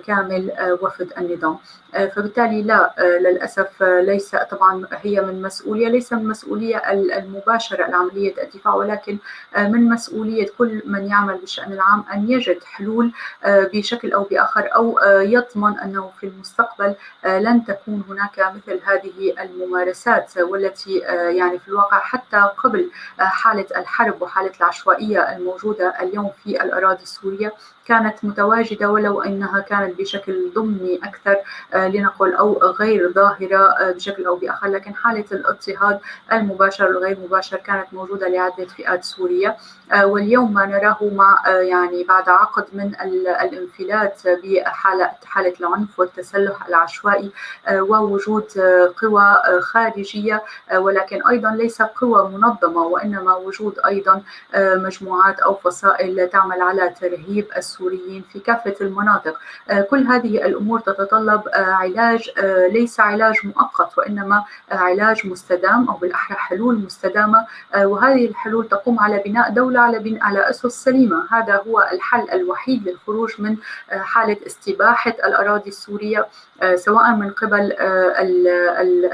كامل وفد النظام. فبالتالي لا للأسف ليس طبعا هي من مسؤولية، ليس من مسؤولية المباشرة لعملية الدفاع، ولكن من مسؤولية كل من يعمل بالشأن العام أن يجد حلول بشكل أو بآخر، أو يضمن أنه في المستقبل لن تكون هناك مثل هذه الممارسات، والتي يعني في الواقع حتى قبل حالة الحرب وحالة العشوائية الموجودة اليوم في الأراضي السورية كانت متواجدة ولو أنها كانت بشكل ضمني أكثر لنقل أو غير ظاهرة بشكل أو بآخر، لكن حالة الاضطهاد المباشر والغير مباشر كانت موجودة لعدة فئات سورية. واليوم ما نراه مع يعني بعد عقد من الانفلات بحالة العنف والتسلح العشوائي ووجود قوى خارجية، ولكن أيضا ليس قوى منظمة وإنما وجود أيضا مجموعات أو فصائل تعمل على ترهيب السوريين في كافة المناطق. كل هذه الأمور تتطلب علاج، ليس علاج مؤقت وإنما علاج مستدام أو بالأحرى حلول مستدامة، وهذه الحلول تقوم على بناء دولة على أسس سليمة. هذا هو الحل الوحيد للخروج من حالة استباحة الأراضي السورية سواء من قبل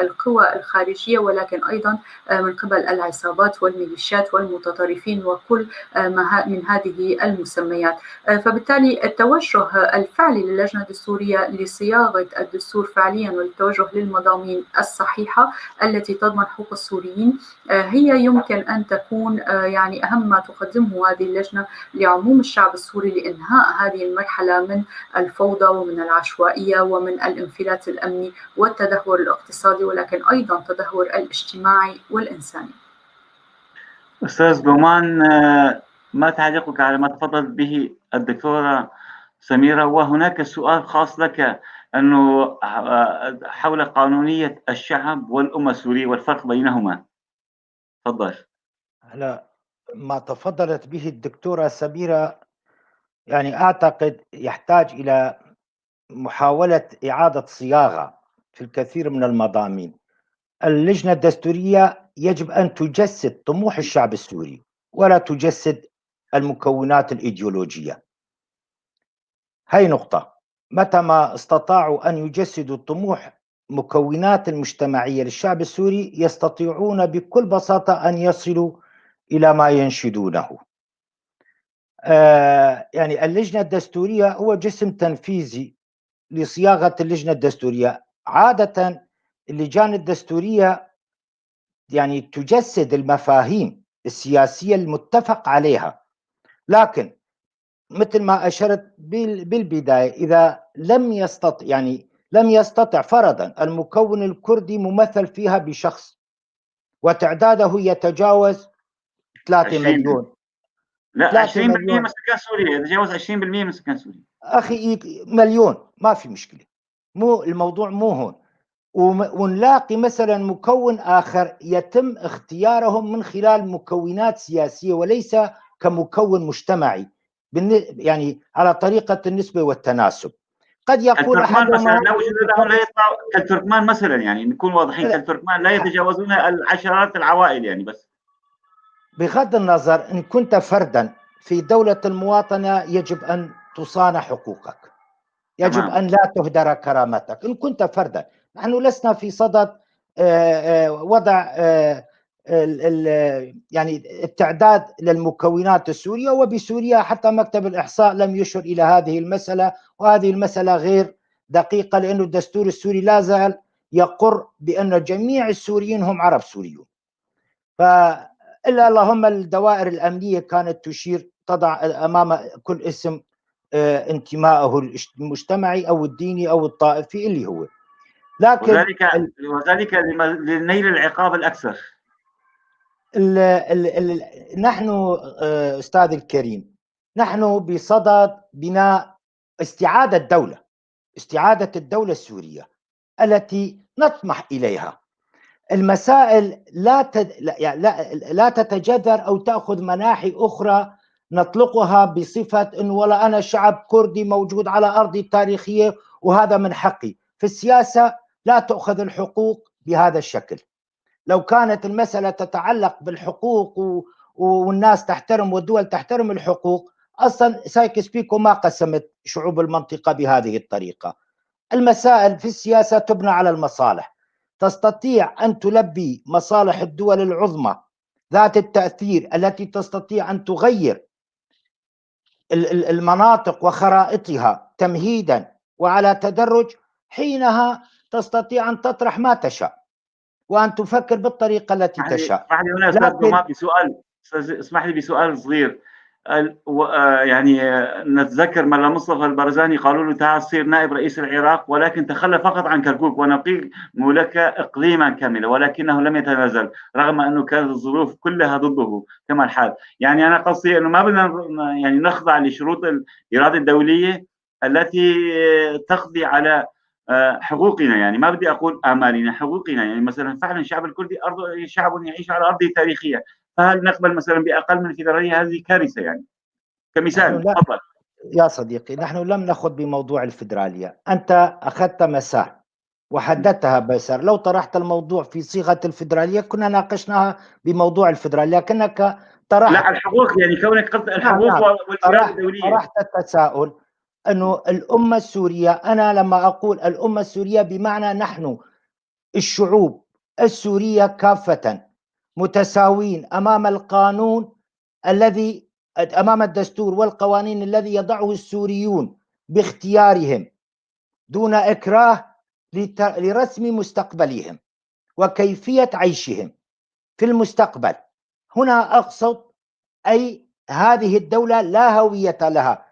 القوى الخارجية ولكن أيضا من قبل العصابات والميليشيات والمتطرفين وكل من هذه المسميات. فبالتالي التوجه الفعلي للجنة الدستورية لصياغة الدستور فعليا والتوجه للمضامين الصحيحة التي تضمن حقوق السوريين هي يمكن أن تكون يعني أهم ما تقدمه هذه اللجنة لعموم الشعب السوري لإنهاء هذه المرحلة من الفوضى ومن العشوائية ومن الانفلات الأمني والتدهور الاقتصادي ولكن أيضا التدهور الاجتماعي والإنساني. أستاذ جومان، ما تعليقك على ما تفضلت به الدكتورة سميرة؟ وهناك سؤال خاص لك أنه حول قانونية الشعب والأمة السورية والفرق بينهما. تفضل. هلا ما تفضلت به الدكتورة سميرة يعني أعتقد يحتاج إلى محاولة إعادة صياغة في الكثير من المضامين. اللجنة الدستورية يجب أن تجسد طموح الشعب السوري ولا تجسد المكونات الإيديولوجية. هاي نقطة. متى ما استطاعوا أن يجسدوا طموح مكونات المجتمعية للشعب السوري يستطيعون بكل بساطة أن يصلوا إلى ما ينشدونه. يعني اللجنة الدستورية هو جسم تنفيذي لصياغة اللجنة الدستورية. عادة اللجان الدستورية يعني تجسد المفاهيم السياسية المتفق عليها، لكن مثل ما أشرت بالبداية إذا لم يستطع فرضا المكون الكردي ممثل فيها بشخص وتعداده يتجاوز 3 مليون. لا 3 20% مليون من سكان سوريا، يتجاوز 20% من سكان سوريا. أخي مليون ما في مشكلة، مو الموضوع مو هون. ونلاقي مثلا مكون آخر يتم اختيارهم من خلال مكونات سياسية وليس كمكون مجتمعي يعني على طريقة النسبة والتناسب. قد يقول التركمان مثلا أحدهما لا وجود لهم، لا يطلعوا كالتركمان مثلا، يعني نكون واضحين، كالتركمان لا يتجاوزون العشرات العوائل يعني. بس بغض النظر إن كنت فردا في دولة المواطنة يجب أن تصان حقوقك، يجب تمام. أن لا تهدر كرامتك إن كنت فردا. نحن لسنا في صدد وضع يعني التعداد للمكونات السورية، وبسوريا حتى مكتب الإحصاء لم يشر إلى هذه المسألة، وهذه المسألة غير دقيقة لأن الدستور السوري لا زال يقر بأن جميع السوريين هم عرب سوريون. إلا اللهم الدوائر الأمنية كانت تشير تضع أمام كل اسم انتمائه المجتمعي أو الديني أو الطائفي اللي هو، لكن وذلك لنيل العقاب الأكثر. نحن أستاذ الكريم نحن بصدد بناء استعادة الدولة السورية التي نطمح إليها. المسائل لا تتجذر أو تأخذ مناحي أخرى نطلقها بصفة إن والله أنا شعب كردي موجود على أرضي التاريخية وهذا من حقي. في السياسة لا تأخذ الحقوق بهذا الشكل. لو كانت المسألة تتعلق بالحقوق والناس تحترم والدول تحترم الحقوق، أصلا سايكس بيكو ما قسمت شعوب المنطقة بهذه الطريقة. المسائل في السياسة تبنى على المصالح. تستطيع أن تلبي مصالح الدول العظمى ذات التأثير التي تستطيع أن تغير المناطق وخرائطها تمهيدا وعلى تدرج، حينها تستطيع أن تطرح ما تشاء وأن تفكر بالطريقة التي تشاء. اسمح لي هنا أستاذ جمال بسؤال، اسمح لي بسؤال صغير. يعني نتذكر ملا مصطفى البرزاني قالوا له تعال صير نائب رئيس العراق، ولكن تخلى فقط عن كركوك ونقيم لك اقليما كاملا، ولكنه لم يتنازل رغم انه كانت الظروف كلها ضده كما الحال. يعني انا قصدي انه ما بدنا يعني نخضع لشروط الاراده الدوليه التي تقضي على حقوقنا. يعني ما بدي اقول امالنا، حقوقنا. يعني مثلا فعلا الشعب الكردي شعب يعيش على ارضه تاريخيا، فهل نقبل مثلا باقل من الفيدراليه؟ هذه كارثه يعني. كمثال تفضل. يا صديقي، نحن لم نأخذ بموضوع الفيدرالية. أنت أخذت مسار وحددتها بيسر. لو طرحت الموضوع في صيغة الفيدرالية كنا ناقشناها بموضوع الفيدرالية، لكنك طرحت. لا، الحقوق، يعني كونك قلت الحقوق نعم. والإرادة الدولية. طرحت التساؤل أنه الأمة السورية، أنا لما أقول الأمة السورية بمعنى نحن الشعوب السورية كافة متساوين أمام القانون الذي أمام الدستور والقوانين الذي يضعه السوريون باختيارهم دون إكراه لرسم مستقبلهم وكيفية عيشهم في المستقبل. هنا أقصد أي هذه الدولة لا هوية لها.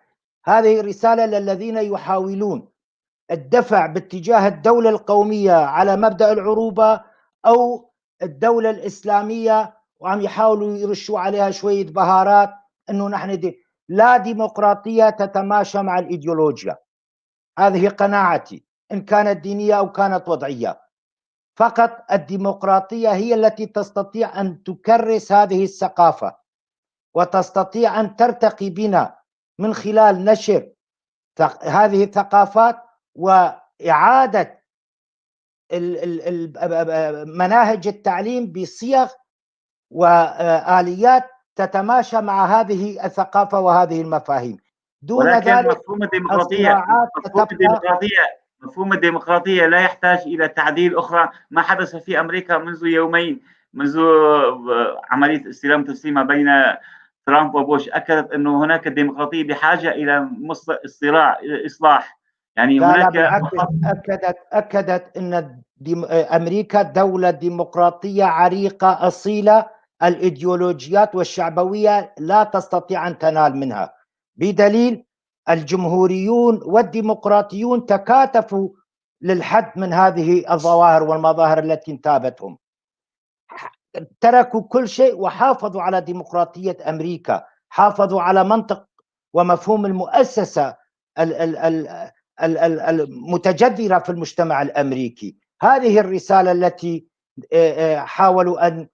هذه رسالة للذين يحاولون الدفع باتجاه الدولة القومية على مبدأ العروبة أو الدولة الإسلامية، وعم يحاولوا يرشوا عليها شوية بهارات أنه نحن لا ديمقراطية تتماشى مع الإيديولوجيا. هذه قناعتي، إن كانت دينية أو كانت وضعية. فقط الديمقراطية هي التي تستطيع أن تكرس هذه الثقافة وتستطيع أن ترتقي بنا من خلال نشر هذه الثقافات وإعادة مناهج التعليم بصيغ وآليات تتماشى مع هذه الثقافة وهذه المفاهيم. دون ولكن ذلك مفهوم الديمقراطية لا يحتاج إلى تعديل أخرى. ما حدث في أمريكا منذ يومين، منذ عملية استلام تسليمة بين ترامب وبوش، أكدت أنه هناك الديمقراطية بحاجة إلى إصلاح. يعني هناك أكدت أن أمريكا دولة ديمقراطية عريقة أصيلة، الإيديولوجيات والشعبوية لا تستطيع أن تنال منها، بدليل الجمهوريون والديمقراطيون تكاتفوا للحد من هذه الظواهر والمظاهر التي انتابتهم. تركوا كل شيء وحافظوا على ديمقراطية أمريكا، حافظوا على منطق ومفهوم المؤسسة المتجذرة في المجتمع الأمريكي. هذه الرسالة التي حاولوا أن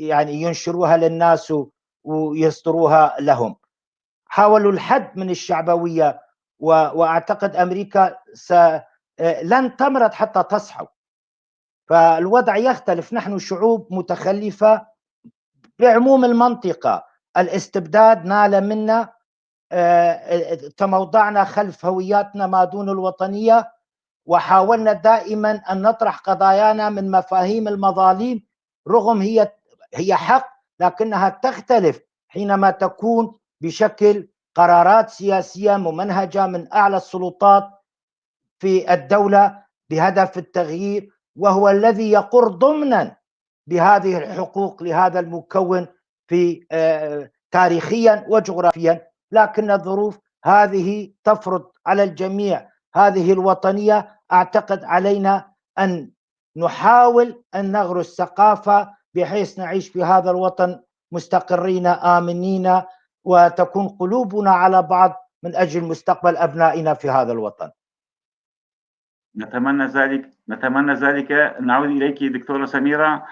يعني ينشروها للناس ويصدروها لهم. حاولوا الحد من الشعبوية، وأعتقد أمريكا لن تمرض حتى تصحو. فالوضع يختلف. نحن شعوب متخلفة بعموم المنطقة. الاستبداد نال منا، تموضعنا خلف هوياتنا ما دون الوطنية، وحاولنا دائما أن نطرح قضايانا من مفاهيم المظالم، رغم هي حق، لكنها تختلف حينما تكون بشكل قرارات سياسية ممنهجة من أعلى السلطات في الدولة بهدف التغيير، وهو الذي يقر ضمنا بهذه الحقوق لهذا المكون في تاريخيا وجغرافيا. لكن الظروف هذه تفرض على الجميع هذه الوطنية. أعتقد علينا أن نحاول أن نغرس ثقافة بحيث نعيش في هذا الوطن مستقرين آمنين، وتكون قلوبنا على بعض من أجل مستقبل أبنائنا في هذا الوطن. نتمنى ذلك. نعود إليك دكتورة سميرة.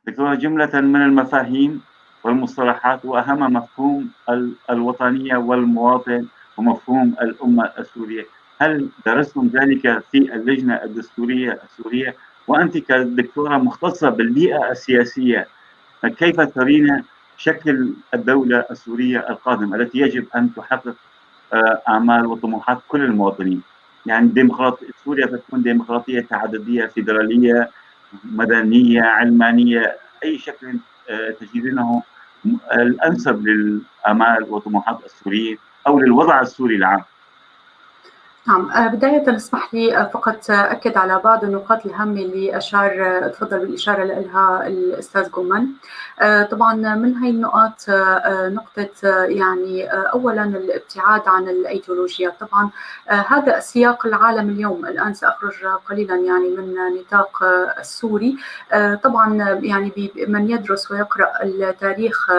دكتورة، جملة من المفاهيم والمصطلحات، وأهم مفهوم الوطنية والمواطن ومفهوم الأمة السورية، هل درستم ذلك في اللجنة الدستورية السورية؟ وأنت كدكتورة مختصة بالبيئة السياسية، كيف ترين شكل الدولة السورية القادمة التي يجب أن تحقق آمال وطموحات كل المواطنين؟ يعني سوريا تكون ديمقراطية تعددية فيدرالية مدنية علمانية، أي شكل تجدينه الأنسب للآمال وطموحات السوريين أو للوضع السوري العام؟ نعم، بداية اسمح لي فقط أكد على بعض النقاط الهامة اللي تفضل بالإشارة لها الأستاذ جومان. طبعا من هاي النقاط نقطة يعني أولا الابتعاد عن الأيديولوجيا. طبعا هذا سياق العالم اليوم. الآن سأخرج قليلا يعني من نطاق السوري. طبعا يعني من يدرس ويقرأ التاريخ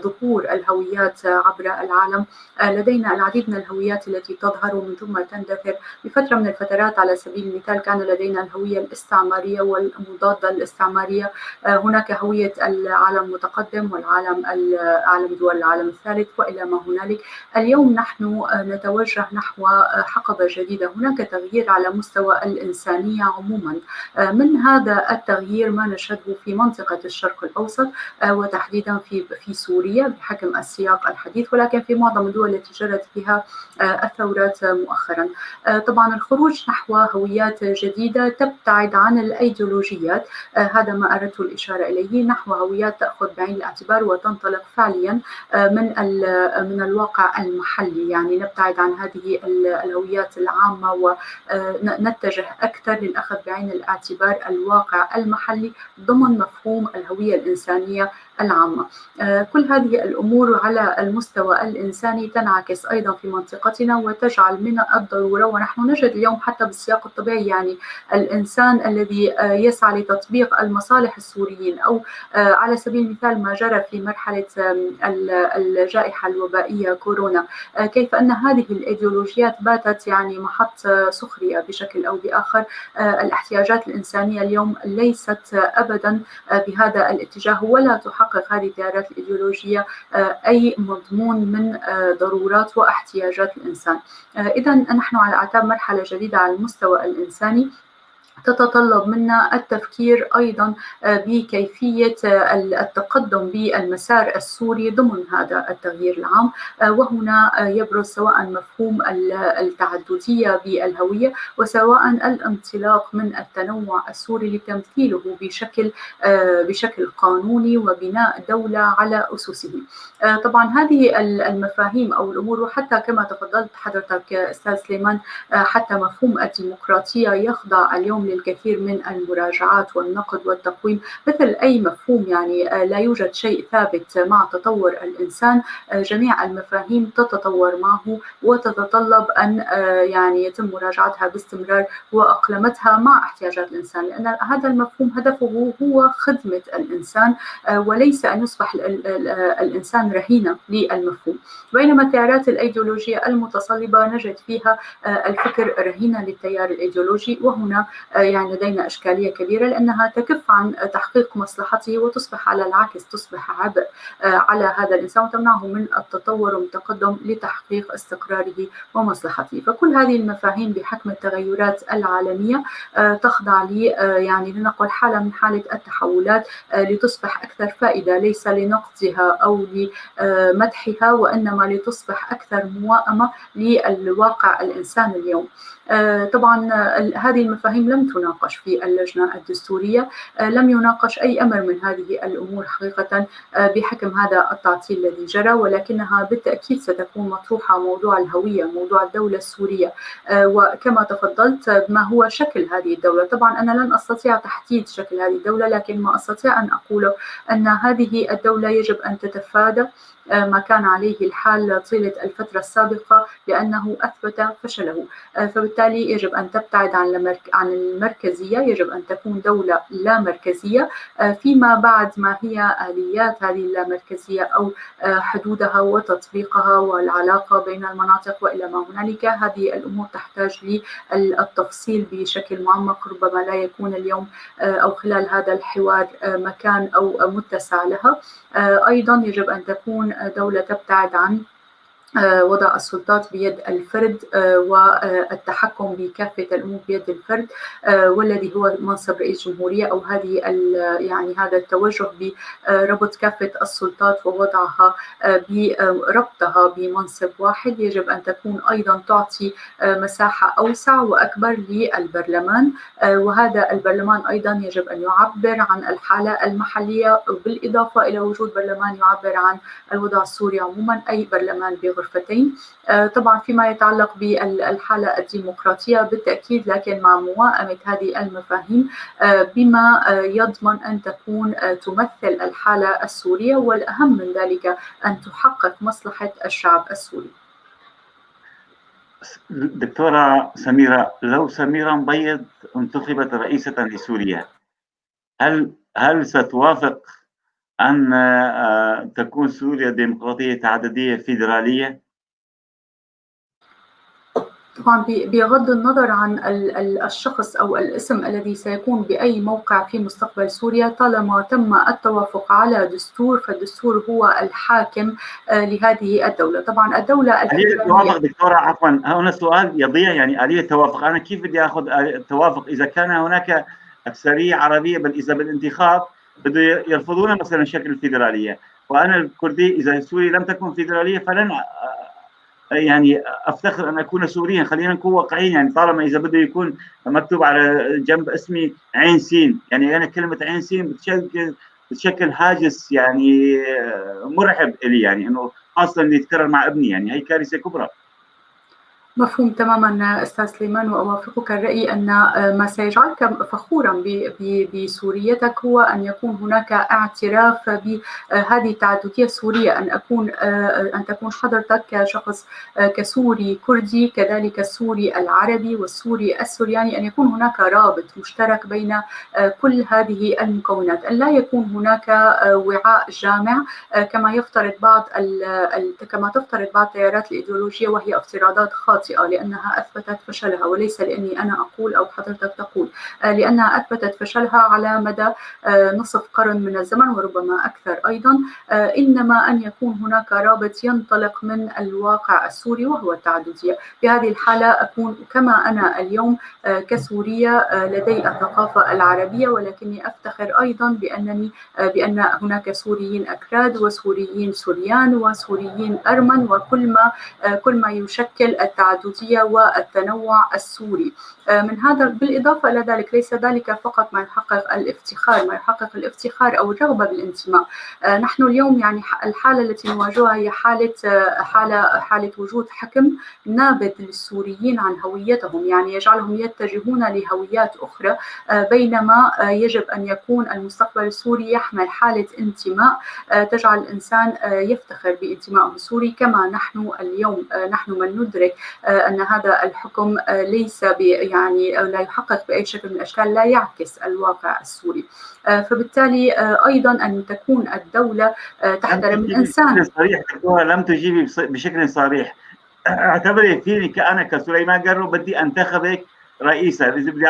ظهور الهويات عبر العالم، لدينا العديد من الهويات التي تظهر ومن ثم تندثر. بفترة من الفترات على سبيل المثال كان لدينا الهوية الاستعمارية والمضادة للاستعمارية. هناك هوية العالم المتقدم والعالم عالم دول العالم الثالث وإلى ما هنالك. اليوم نحن نتوجه نحو حقبة جديدة. هناك تغيير على مستوى الإنسانية عموما. من هذا التغيير ما نشهده في منطقة الشرق الأوسط وتحديدا في سوريا بحكم السياق الحديث، ولكن في معظم الدول التي جرت فيها الثورات مؤخرا. طبعا الخروج نحو هويات جديدة تبتعد عن الأيديولوجيات، هذا ما أردت الإشارة إليه، نحو هويات تأخذ بعين الاعتبار وتنطلق فعليا من الواقع المحلي. يعني نبتعد عن هذه الهويات العامة ونتجه أكثر للأخذ بعين الاعتبار الواقع المحلي ضمن مفهوم الهوية الإنسانية العامة. كل هذه الأمور على المستوى الإنساني تنعكس أيضا في منطقتنا وتجعل من الضرورة، ونحن نجد اليوم حتى بالسياق الطبيعي يعني الإنسان الذي يسعى لتطبيق المصالح السوريين، أو على سبيل المثال ما جرى في مرحلة الجائحة الوبائية كورونا، كيف أن هذه الإيديولوجيات باتت يعني محط سخرية بشكل أو بآخر. الاحتياجات الإنسانية اليوم ليست أبدا بهذا الاتجاه، ولا تحقق هذه التيارات الإيديولوجية أي مضمون من ضرورات واحتياجات الإنسان. إذا نحن على أعتاب مرحلة جديدة على المستوى الإنساني تتطلب منا التفكير أيضا بكيفية التقدم بالمسار السوري ضمن هذا التغيير العام. وهنا يبرز سواء مفهوم التعددية بالهوية وسواء الانطلاق من التنوع السوري لتمثيله بشكل قانوني وبناء دولة على أسسه. طبعا هذه المفاهيم أو الأمور، وحتى كما تفضلت حضرتك أستاذ سليمان، حتى مفهوم الديمقراطية يخضع اليوم للكثير من المراجعات والنقد والتقويم مثل أي مفهوم. يعني لا يوجد شيء ثابت مع تطور الإنسان، جميع المفاهيم تتطور معه وتتطلب أن يعني يتم مراجعتها باستمرار وأقلمتها مع احتياجات الإنسان، لأن هذا المفهوم هدفه هو خدمة الإنسان وليس أن يصبح الإنسان رهينة للمفهوم. بينما التيارات الأيديولوجية المتصلبة نجد فيها الفكر رهينة للتيار الأيديولوجي، وهنا يعني لدينا إشكالية كبيرة لأنها تكف عن تحقيق مصلحته وتصبح على العكس تصبح عبء على هذا الإنسان وتمنعه من التطور والتقدم لتحقيق استقراره ومصلحته. فكل هذه المفاهيم بحكم التغيرات العالمية تخضع يعني لنقل حالة من حالة التحولات لتصبح أكثر فائدة، ليس لنقدها أو لمدحها وإنما لتصبح أكثر موائمة للواقع الإنسان اليوم. طبعا هذه المفاهيم لم تناقش في اللجنة الدستورية، لم يناقش أي أمر من هذه الأمور حقيقة بحكم هذا التعطيل الذي جرى، ولكنها بالتأكيد ستكون مطروحة موضوع الهوية، موضوع الدولة السورية، وكما تفضلت ما هو شكل هذه الدولة. طبعا أنا لن أستطيع تحديد شكل هذه الدولة، لكن ما أستطيع أن أقوله أن هذه الدولة يجب أن تتفادى ما كان عليه الحال طيلة الفترة السابقة لأنه أثبت فشله. فبالتالي يجب أن تبتعد عن المركزية، يجب أن تكون دولة لا مركزية. فيما بعد ما هي آليات هذه اللامركزية أو حدودها وتطبيقها والعلاقة بين المناطق وإلى ما هنالك، هذه الأمور تحتاج للتفصيل بشكل معمق، ربما لا يكون اليوم أو خلال هذا الحوار مكان أو متسع لها. أيضا يجب أن تكون دولة تبتعد عن وضع السلطات بيد الفرد والتحكم بكافة الأمور بيد الفرد، والذي هو منصب رئيس جمهورية، أو هذه يعني هذا التوجه بربط كافة السلطات ووضعها بربطها بمنصب واحد. يجب أن تكون أيضا تعطي مساحة أوسع وأكبر للبرلمان، وهذا البرلمان أيضا يجب أن يعبر عن الحالة المحلية بالإضافة إلى وجود برلمان يعبر عن الوضع السوري عموما، أي برلمان بغرفة الغرفتين. طبعا فيما يتعلق بالحالة الديمقراطية بالتأكيد، لكن مع موائمة هذه المفاهيم بما يضمن أن تكون تمثل الحالة السورية، والأهم من ذلك أن تحقق مصلحة الشعب السوري. دكتورة سميرة، لو سميرة مبيض انتخبت رئيسة لسوريا، هل ستوافق أن تكون سوريا ديمقراطية تعددية فيدرالية؟ طبعا بغض النظر عن الشخص أو الاسم الذي سيكون بأي موقع في مستقبل سوريا، طالما تم التوافق على دستور، فالدستور هو الحاكم لهذه الدولة. طبعا الدولة آلية التوافق دكتورة، عفوا هنا سؤال يضيع، يعني آلية التوافق أنا كيف بدي أخذ التوافق إذا كان هناك أكثرية عربية، بل إذا بالانتخاب بده يرفضون مثلا شكل الفيدرالية، وأنا الكردي إذا سوريا لم تكن فيدرالية فلن يعني افتخر ان اكون سوريا. خلينا نكون واقعيين، يعني طالما اذا بده يكون مكتوب على جنب اسمي عين سين، يعني انا كلمه عين سين بتشكل هاجس يعني مرعب لي، يعني انه خاصه اللي يتكرر مع ابني، يعني هي كارثه كبرى. مفهوم تماما أستاذ سليمان، وأوافقك الرأي أن ما سيجعلك فخورا بسوريتك هو أن يكون هناك اعتراف بهذه التعددية السورية، أن تكون حضرتك كشخص كسوري كردي، كذلك السوري العربي والسوري السورياني، أن يكون هناك رابط مشترك بين كل هذه المكونات، أن لا يكون هناك وعاء جامع كما تفترض بعض التيارات الإيديولوجية، وهي افتراضات خاطئة لأنها أثبتت فشلها، وليس لأني أنا أقول أو حضرتك تقول، لأنها أثبتت فشلها على مدى نصف قرن من الزمن وربما أكثر أيضا. إنما أن يكون هناك رابط ينطلق من الواقع السوري وهو التعددية. في هذه الحالة أكون كما أنا اليوم كسورية لدي الثقافة العربية، ولكني أفتخر أيضا بأن هناك سوريين أكراد وسوريين سوريان وسوريين أرمن، وكل ما يشكل التعددية والتنوع السوري. من هذا بالإضافة إلى ذلك، ليس ذلك فقط ما يحقق الافتخار أو الرغبة بالانتماء. نحن اليوم يعني الحالة التي نواجهها هي حالة وجود حكم نابذ للسوريين عن هويتهم، يعني يجعلهم يتجهون لهويات أخرى، بينما يجب أن يكون المستقبل السوري يحمل حالة انتماء تجعل الإنسان يفتخر بانتمائه السوري، كما نحن اليوم نحن من ندرك أن هذا الحكم ليس يعني لا يحقق بأي شكل من الأشكال، لا يعكس الواقع السوري. فبالتالي أيضا أن تكون الدولة تحترم الإنسان. لم تجيبي بشكل صريح. اعتبري فيني كأنا كسليمان قرو بدي أنتخبك رئيسة، إذا بدي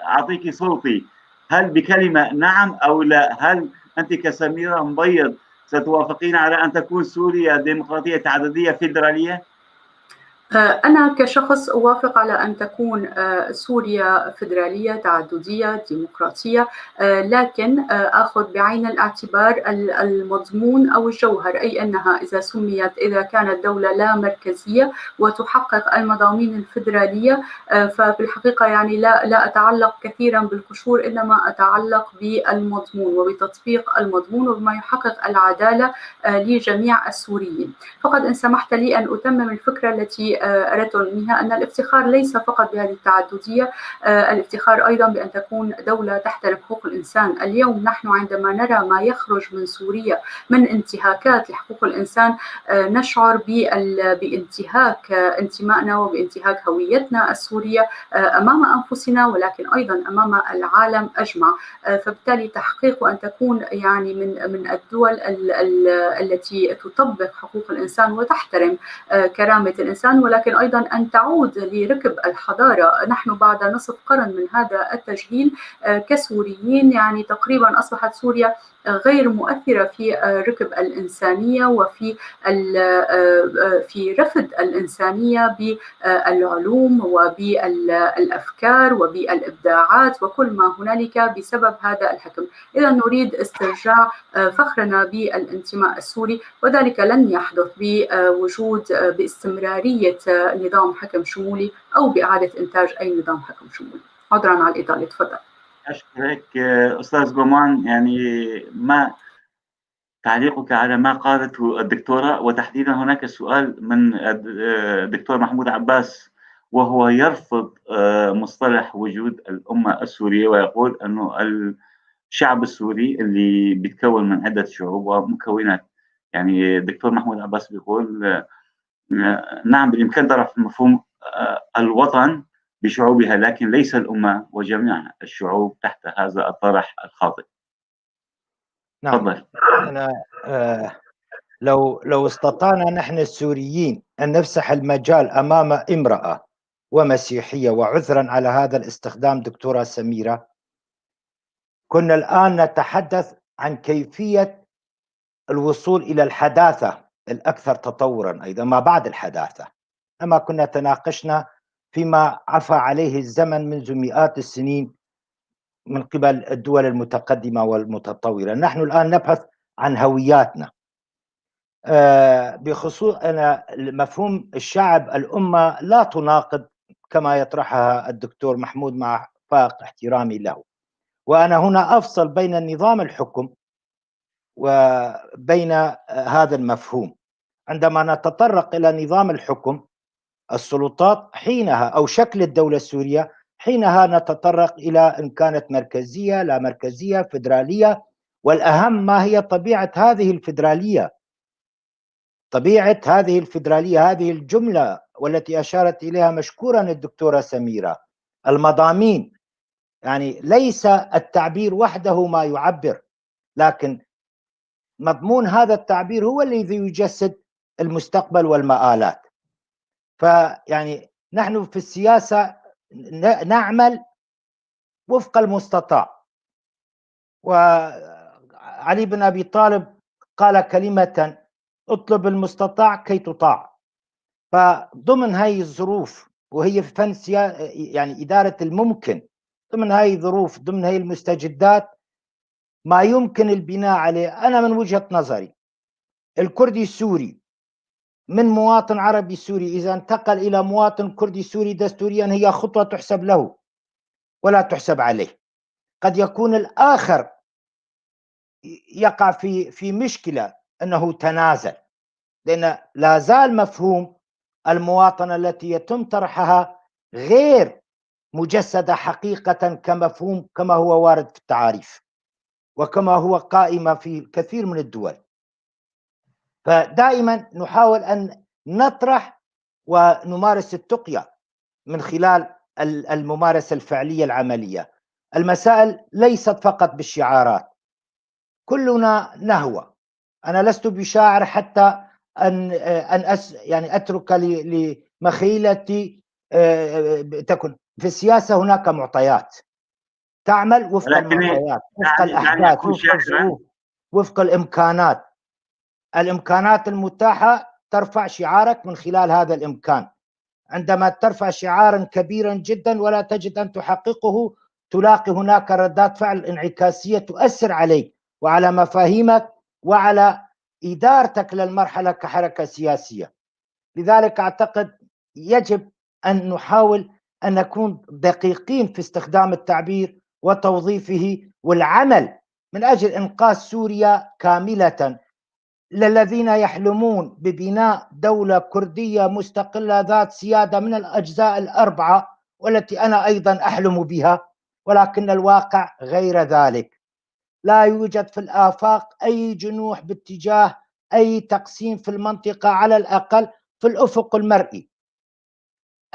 أعطيكي صوتي، هل بكلمة نعم أو لا؟ هل أنت كسميرة مبيض ستوافقين على أن تكون سوريا ديمقراطية تعددية فيدرالية؟ أنا كشخص أوافق على أن تكون سوريا فيدرالية تعددية ديمقراطية، لكن أخذ بعين الاعتبار المضمون أو الجوهر، أي أنها إذا كانت دولة لا مركزية وتحقق المضامين الفيدرالية، فبالحقيقة يعني لا أتعلق كثيرا بالقشور، إنما أتعلق بالمضمون وبتطبيق المضمون وبما يحقق العدالة لجميع السوريين. فقد إن سمحت لي أن أتمم الفكرة التي أردت أنهيها، أن الافتخار ليس فقط بهذه التعددية، الافتخار أيضا بأن تكون دولة تحترم حقوق الإنسان. اليوم نحن عندما نرى ما يخرج من سوريا من انتهاكات لحقوق الإنسان نشعر بانتهاك انتمائنا وبانتهاك هويتنا السورية أمام أنفسنا، ولكن أيضا أمام العالم أجمع. فبالتالي تحقيق أن تكون يعني من الدول التي تطبق حقوق الإنسان وتحترم كرامة الإنسان، ولكن أيضا أن تعود لركب الحضارة. نحن بعد نصف قرن من هذا التجهيل كسوريين يعني تقريبا أصبحت سوريا غير مؤثرة في ركب الإنسانية وفي في رفض الإنسانية بالعلوم وبالأفكار وبالإبداعات وكل ما هنالك بسبب هذا الحكم. إذا نريد استرجاع فخرنا بالانتماء السوري، وذلك لن يحدث باستمرارية نظام حكم شمولي أو بإعادة إنتاج أي نظام حكم شمولي. عذرا على الإطالة، تفضل. أشكرك أستاذ جومان، يعني ما تعليقك على ما قالته الدكتورة، وتحديدا هناك سؤال من الدكتور محمود عباس، وهو يرفض مصطلح وجود الأمة السورية، ويقول أنه الشعب السوري اللي بيتكون من عدة شعوب ومكونات. يعني الدكتور محمود عباس بيقول نعم بالإمكان طرح مفهوم الوطن بشعوبها، لكن ليس الأمة وجميع الشعوب تحت هذا الطرح الخاطئ. نعم. تفضل. أنا لو استطعنا نحن السوريين أن نفسح المجال أمام امرأة ومسيحية، وعذرا على هذا الاستخدام دكتورة سميرة، كنا الآن نتحدث عن كيفية الوصول إلى الحداثة الأكثر تطورا أيضا ما بعد الحداثة، أما كنا تناقشنا فيما عفى عليه الزمن منذ مئات السنين من قبل الدول المتقدمة والمتطورة. نحن الآن نبحث عن هوياتنا. بخصوص أنا مفهوم الشعب الأمة لا تناقض كما يطرحها الدكتور محمود مع فائق احترامي له، وأنا هنا أفصل بين النظام الحكم وبين هذا المفهوم. عندما نتطرق إلى نظام الحكم السلطات حينها أو شكل الدولة السورية، حينها نتطرق إلى إن كانت مركزية لا مركزية فيدرالية، والأهم ما هي طبيعة هذه الفيدرالية. طبيعة هذه الفيدرالية، هذه الجملة والتي أشارت إليها مشكورا الدكتورة سميرة، المضامين، يعني ليس التعبير وحده ما يعبر، لكن مضمون هذا التعبير هو الذي يجسد المستقبل والمآلات. فيعني نحن في السياسة نعمل وفق المستطاع، وعلي بن أبي طالب قال كلمة: اطلب المستطاع كي تطاع. فضمن هاي الظروف، وهي في فن يعني إدارة الممكن، ضمن هاي الظروف، ضمن هاي المستجدات، ما يمكن البناء عليه، أنا من وجهة نظري الكردي السوري من مواطن عربي سوري إذا انتقل إلى مواطن كردي سوري دستوريا هي خطوة تحسب له ولا تحسب عليه. قد يكون الآخر يقع في مشكلة أنه تنازل، لأن لا زال مفهوم المواطنة التي يتم طرحها غير مجسدة حقيقة كمفهوم كما هو وارد في التعاريف وكما هو قائمة في كثير من الدول. فدائما نحاول أن نطرح ونمارس التقية من خلال الممارسة الفعلية العملية. المسائل ليست فقط بالشعارات، كلنا نهوى. أنا لست بشاعر حتى أن يعني أترك لمخيلتي تكن. في السياسة هناك معطيات، تعمل وفق المعطيات، وفق الأحداث، وفق الظروف، وفق الإمكانات. الإمكانات المتاحة ترفع شعارك من خلال هذا الإمكان. عندما ترفع شعارا كبيرا جدا ولا تجد أن تحققه، تلاقي هناك ردات فعل انعكاسية تؤثر عليك وعلى مفاهيمك وعلى إدارتك للمرحلة كحركة سياسية. لذلك أعتقد يجب أن نحاول أن نكون دقيقين في استخدام التعبير وتوظيفه والعمل من أجل إنقاذ سوريا كاملة. للذين يحلمون ببناء دولة كردية مستقلة ذات سيادة من الأجزاء الأربعة، والتي أنا أيضا أحلم بها، ولكن الواقع غير ذلك. لا يوجد في الآفاق أي جنوح باتجاه أي تقسيم في المنطقة، على الأقل في الأفق المرئي.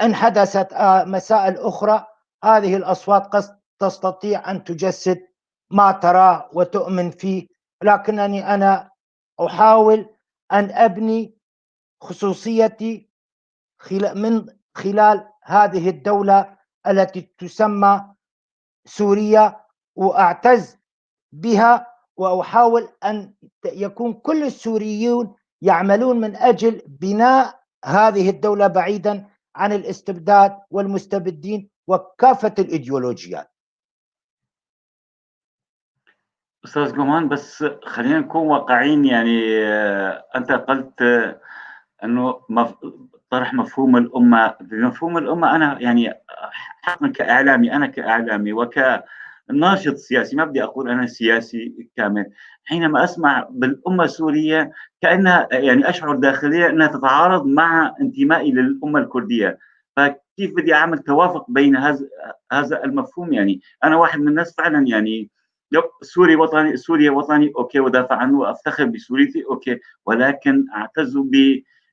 إن حدثت مسائل أخرى، هذه الأصوات قد تستطيع أن تجسد ما تراه وتؤمن فيه، لكنني أنا أحاول أن أبني خصوصيتي من خلال هذه الدولة التي تسمى سوريا، وأعتز بها، وأحاول أن يكون كل السوريون يعملون من أجل بناء هذه الدولة بعيدا عن الاستبداد والمستبدين وكافة الإيديولوجيات. أستاذ جمان، بس خلينا نكون واقعيين. يعني أنت قلت أنه طرح مفهوم الأمة. بمفهوم الأمة أنا يعني حقا كإعلامي، أنا كإعلامي ناشط سياسي، ما بدي أقول أنا سياسي كامل، حينما أسمع بالأمة السورية كأنها يعني أشعر داخليا أنها تتعارض مع انتمائي للأمة الكردية. فكيف بدي أعمل توافق بين هذا المفهوم؟ يعني أنا واحد من الناس فعلا يعني سوري وطني، سوريا وطني أوكي، ودافع عنه وأفتخر بسوريتي أوكي، ولكن أعتز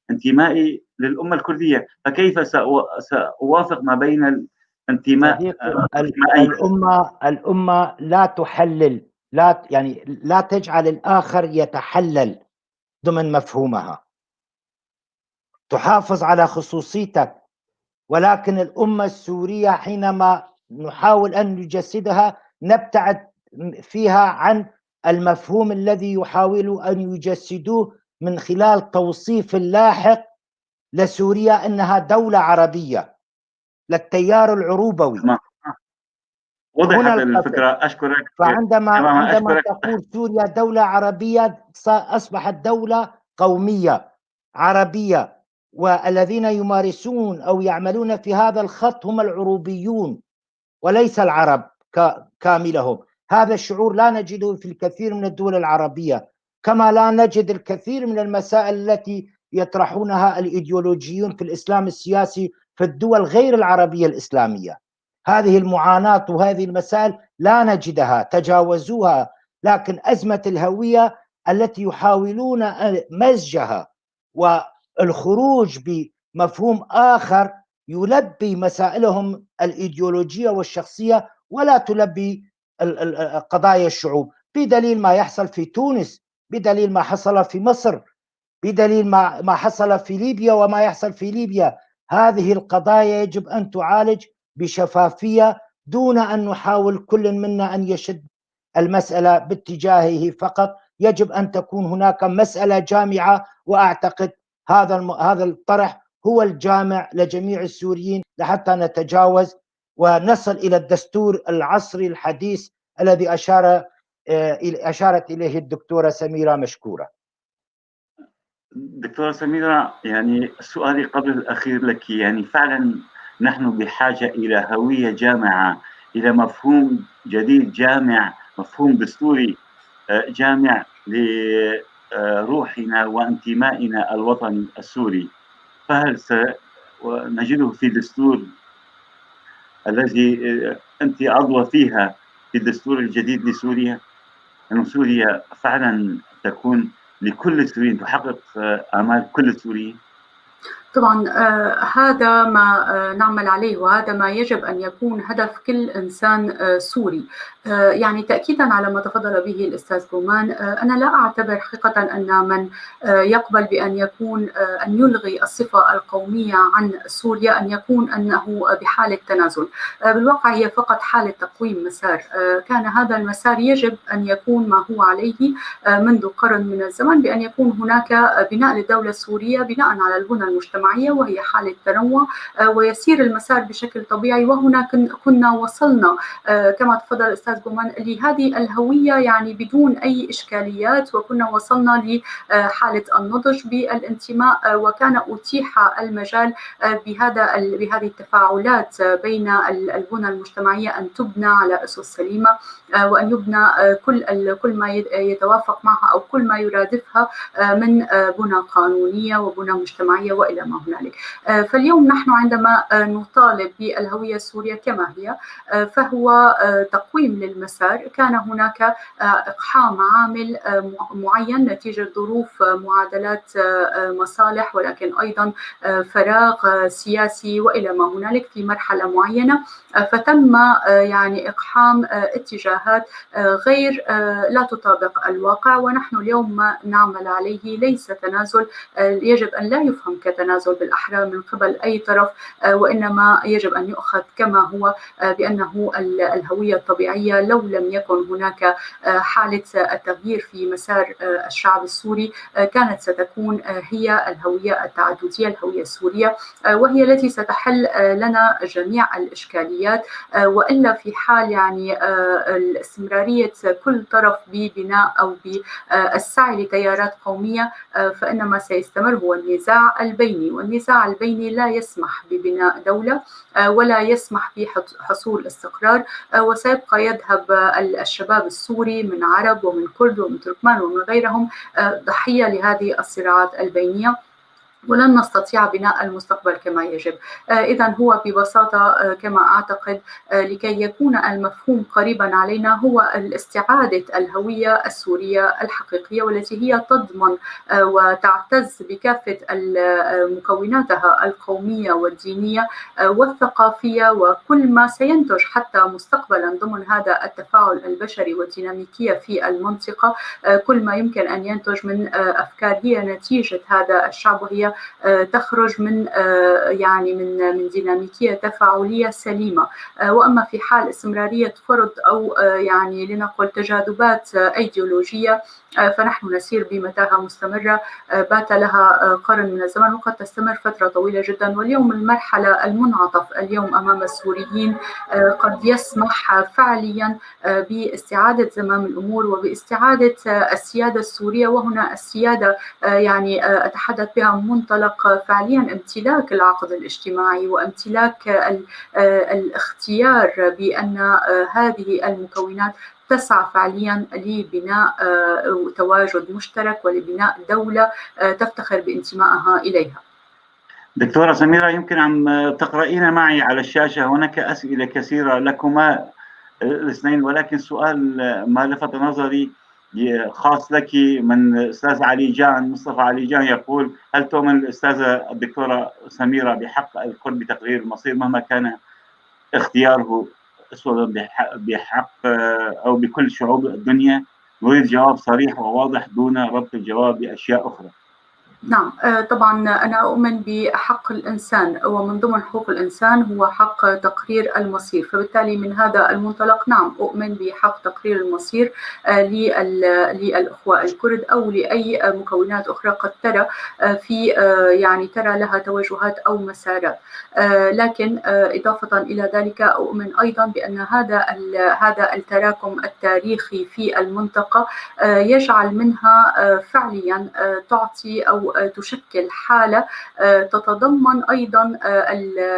بانتمائي للأمة الكردية. فكيف سأوافق ما بين الانتماء صديقي، الأمة لا تحلل، لا تجعل الآخر يتحلل ضمن مفهومها، تحافظ على خصوصيتك. ولكن الأمة السورية حينما نحاول أن نجسدها نبتعد فيها عن المفهوم الذي يحاول أن يجسدوه من خلال توصيف لاحق لسوريا أنها دولة عربية للتيار العروبوي. وضحت الفكرة، أشكرك. عندما تقول سوريا دولة عربية أصبحت دولة قومية عربية، والذين يمارسون أو يعملون في هذا الخط هم العروبيون وليس العرب كاملهم. هذا الشعور لا نجده في الكثير من الدول العربية، كما لا نجد الكثير من المسائل التي يطرحونها الإيديولوجيون في الإسلام السياسي في الدول غير العربية الإسلامية. هذه المعاناة وهذه المسائل لا نجدها، تجاوزوها. لكن أزمة الهوية التي يحاولون مزجها والخروج بمفهوم آخر يلبي مسائلهم الإيديولوجية والشخصية ولا تلبي قضايا الشعوب، بدليل ما يحصل في تونس، بدليل ما حصل في مصر، بدليل ما حصل في ليبيا وما يحصل في ليبيا. هذه القضايا يجب أن تعالج بشفافية دون أن نحاول كل منا أن يشد المسألة باتجاهه فقط. يجب أن تكون هناك مسألة جامعة، وأعتقد هذا الطرح هو الجامع لجميع السوريين لحتى نتجاوز ونصل إلى الدستور العصري الحديث الذي أشارت إليه الدكتورة سميرة مشكورة. دكتورة سميرة، يعني سؤالي قبل الأخير لك، يعني فعلا نحن بحاجة إلى هوية جامعة، إلى مفهوم جديد جامع، مفهوم دستوري جامع لروحنا وانتمائنا الوطني السوري. فهل سنجده في دستور الذي أنت عضوة فيها في الدستور الجديد لسوريا، أن سوريا فعلا تكون لكل السوريين، تحقق آمال كل السوريين؟ طبعا هذا ما نعمل عليه، وهذا ما يجب أن يكون هدف كل إنسان سوري. يعني تأكيدا على ما تفضل به الأستاذ بومان، أنا لا أعتبر حقيقة أن من يقبل بأن يكون أن يلغي الصفة القومية عن سوريا أن يكون أنه بحالة تنازل. بالواقع هي فقط حالة تقويم مسار، كان هذا المسار يجب أن يكون ما هو عليه منذ قرن من الزمن، بأن يكون هناك بناء للدولة السورية بناء على البنى المجتمعية وهي حالة تنوع، ويسير المسار بشكل طبيعي. وهنا كنا وصلنا كما تفضل الأستاذ بومان لهذه الهوية يعني بدون أي إشكاليات، وكنا وصلنا لحالة النضج بالانتماء، وكان أتيح المجال بهذه التفاعلات بين البنى المجتمعية أن تبنى على أسس سليمة، وأن يبنى كل ما يتوافق معها أو كل ما يرادفها من بنى قانونية وبنى مجتمعية وإلى ما هنالك. فاليوم نحن عندما نطالب بالهوية السورية كما هي، فهو تقويم للمسار. كان هناك إقحام عامل معين نتيجة ظروف معادلات مصالح، ولكن أيضا فراغ سياسي وإلى ما هنالك في مرحلة معينة، فتم يعني إقحام اتجاهات غير لا تطابق الواقع. ونحن اليوم ما نعمل عليه ليس تنازل، يجب أن لا يفهم كتنازل بالأحرى من قبل أي طرف، وإنما يجب أن يؤخذ كما هو، بأنه الهوية الطبيعية لو لم يكن هناك حالة التغيير في مسار الشعب السوري كانت ستكون هي الهوية التعددية، الهوية السورية، وهي التي ستحل لنا جميع الإشكاليات. وإلا في حال يعني الاستمرارية كل طرف ببناء أو بالسعي لتيارات قومية، فإنما سيستمر هو النزاع البيني البيني، والنزاع البيني لا يسمح ببناء دولة ولا يسمح بحصول استقرار، وسيبقى يذهب الشباب السوري من عرب ومن كرد ومن تركمان ومن غيرهم ضحية لهذه الصراعات البينية، ولن نستطيع بناء المستقبل كما يجب. إذن هو ببساطة كما أعتقد لكي يكون المفهوم قريبا علينا هو استعادة الهوية السورية الحقيقية، والتي هي تضمن وتعتز بكافة مكوناتها القومية والدينية والثقافية، وكل ما سينتج حتى مستقبلا ضمن هذا التفاعل البشري والديناميكية في المنطقة، كل ما يمكن أن ينتج من أفكار هي نتيجة هذا الشعب، وهي تخرج من يعني من ديناميكية تفاعلية سليمة. وأما في حال استمرارية فرض أو يعني لنقل تجاذبات أيديولوجية فنحن نسير بمتاهة مستمرة بات لها قرن من الزمن وقد تستمر فترة طويلة جدا. واليوم المرحلة المنعطف اليوم أمام السوريين قد يسمح فعليا باستعادة زمام الأمور وباستعادة السيادة السورية، وهنا السيادة يعني أتحدث بها منطلق فعليا امتلاك العقد الاجتماعي وامتلاك الاختيار بأن هذه المكونات تسعى فعليا لبناء تواجد مشترك ولبناء دولة تفتخر بانتمائها إليها. دكتورة سميرة، يمكن عم تقرأين معي على الشاشة هناك أسئلة كثيرة لكما الاثنين، ولكن سؤال ما لفت نظري خاص لك من أستاذ علي جان، مصطفى علي جان، يقول: هل تؤمن الأستاذة الدكتورة سميرة بحق الكرد بتغيير المصير مهما كان اختياره أسودا بحق أو بكل شعوب الدنيا؟ نريد جواب صريح وواضح دون ربط الجواب بأشياء أخرى. نعم، طبعا أنا أؤمن بحق الإنسان، ومن ضمن حقوق الإنسان هو حق تقرير المصير، فبالتالي من هذا المنطلق نعم أؤمن بحق تقرير المصير للأخوة الكرد أو لأي مكونات أخرى قد ترى في يعني ترى لها توجهات أو مسارات. لكن إضافة إلى ذلك أؤمن أيضا بأن هذا التراكم التاريخي في المنطقة يجعل منها فعليا تعطي أو تشكل حالة تتضمن أيضا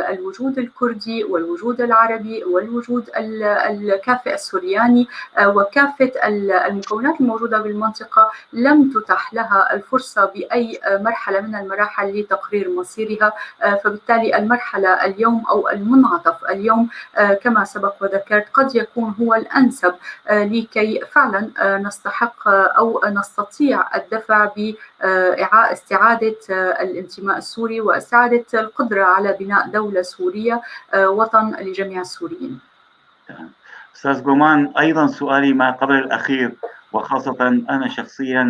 الوجود الكردي والوجود العربي والوجود الكافئ السورياني وكافة المكونات الموجودة بالمنطقة لم تتح لها الفرصة بأي مرحلة من المراحل لتقرير مصيرها. فبالتالي المرحلة اليوم أو المنعطف اليوم كما سبق وذكرت قد يكون هو الأنسب لكي فعلا نستحق أو نستطيع الدفع باستعادة الانتماء السوري واستعادة القدرة على بناء دولة سورية وطن لجميع السوريين. أستاذ جومان، أيضا سؤالي ما قبل الأخير، وخاصة أنا شخصيا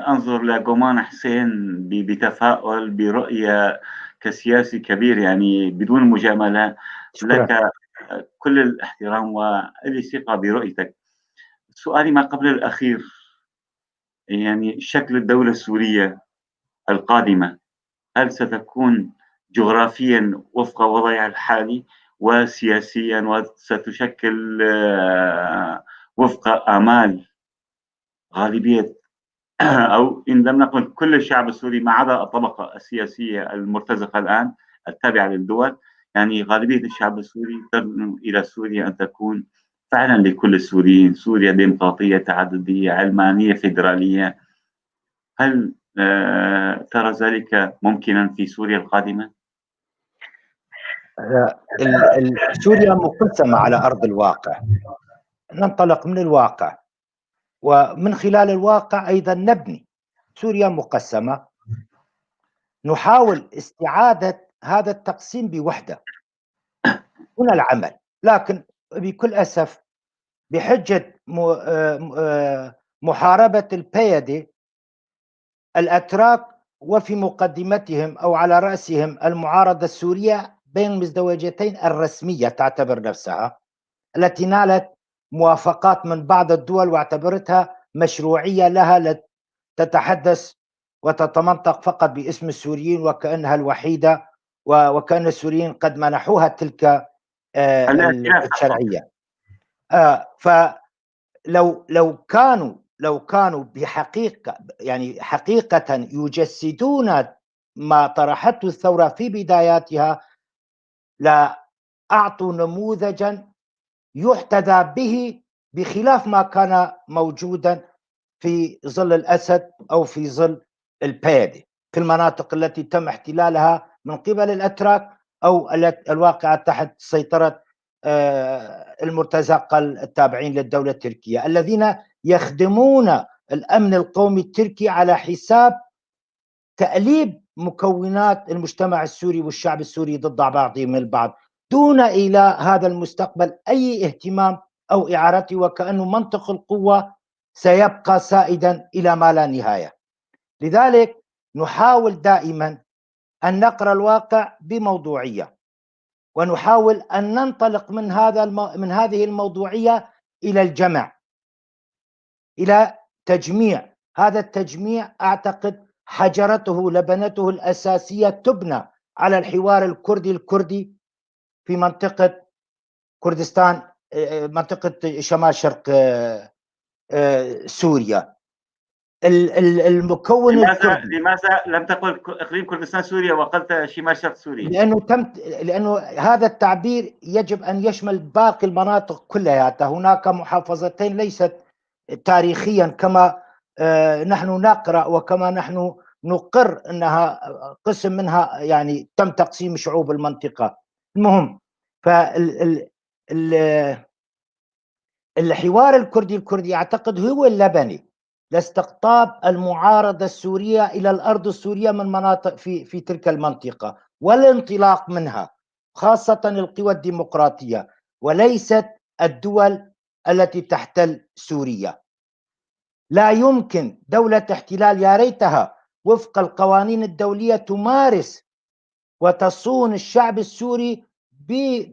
أنظر لجومان حسين بتفاؤل برؤية كسياسي كبير، يعني بدون مجاملة. لك كل الاحترام ولي ثقة برؤيتك. سؤالي ما قبل الأخير، يعني شكل الدولة السورية القادمة هل ستكون جغرافيا وفق وضعها الحالي وسياسيا، وستشكل وفق آمال غالبية أو إن لم نقل كل الشعب السوري ما عدا الطبقة السياسية المرتزقة الآن التابعة للدول، يعني غالبية الشعب السوري ترنو إلى سوريا أن تكون فعلا لكل السوريين، سوريا ديمقراطية تعددية علمانية فيدرالية. هل ترى ذلك ممكنا في سوريا القادمة؟ سوريا مقسمة على أرض الواقع، ننطلق من الواقع ومن خلال الواقع أيضا نبني. سوريا مقسمة، نحاول استعادة هذا التقسيم بوحدة هنا العمل، لكن بكل أسف بحجة محاربة البيادة الأتراك وفي مقدمتهم أو على رأسهم المعارضة السورية بين المزدوجتين الرسمية تعتبر نفسها، التي نالت موافقات من بعض الدول واعتبرتها مشروعية لها تتحدث وتتمنطق فقط باسم السوريين وكأنها الوحيدة، وكأن السوريين قد منحوها تلك الشرعية. فلو كانوا بحقيقة يعني حقيقة يجسدون ما طرحته الثورة في بداياتها لأعطوا نموذجا يحتذى به بخلاف ما كان موجودا في ظل الأسد أو في ظل البيادي في المناطق التي تم احتلالها من قبل الأتراك أو الواقعة تحت سيطرة المرتزقة التابعين للدولة التركية الذين يخدمون الأمن القومي التركي على حساب تأليب مكونات المجتمع السوري والشعب السوري ضد بعضهم البعض دون إلى هذا المستقبل أي اهتمام أو إعارته، وكأنه منطق القوة سيبقى سائدا إلى ما لا نهاية. لذلك نحاول دائما أن نقرأ الواقع بموضوعية، ونحاول أن ننطلق من هذه الموضوعية إلى الجمع، إلى تجميع. هذا التجميع أعتقد حجرته لبنته الأساسية تبنى على الحوار الكردي في منطقة كردستان، منطقة شمال شرق سوريا. المكون لماذا لم تقل اقليم كردستان سوريا وقلت شمال شرق سوريا؟ لانه هذا التعبير يجب ان يشمل باقي المناطق كلها. هناك محافظتين ليست تاريخيا كما نحن نقرا وكما نحن نقر انها قسم منها يعني تم تقسيم شعوب المنطقه. المهم الحوار الكردي اعتقد هو اللبني لاستقطاب المعارضة السورية إلى الأرض السورية من مناطق في تلك المنطقة والانطلاق منها، خاصة القوى الديمقراطية وليست الدول التي تحتل سوريا. لا يمكن دولة احتلال، يا ريتها وفق القوانين الدولية تمارس وتصون الشعب السوري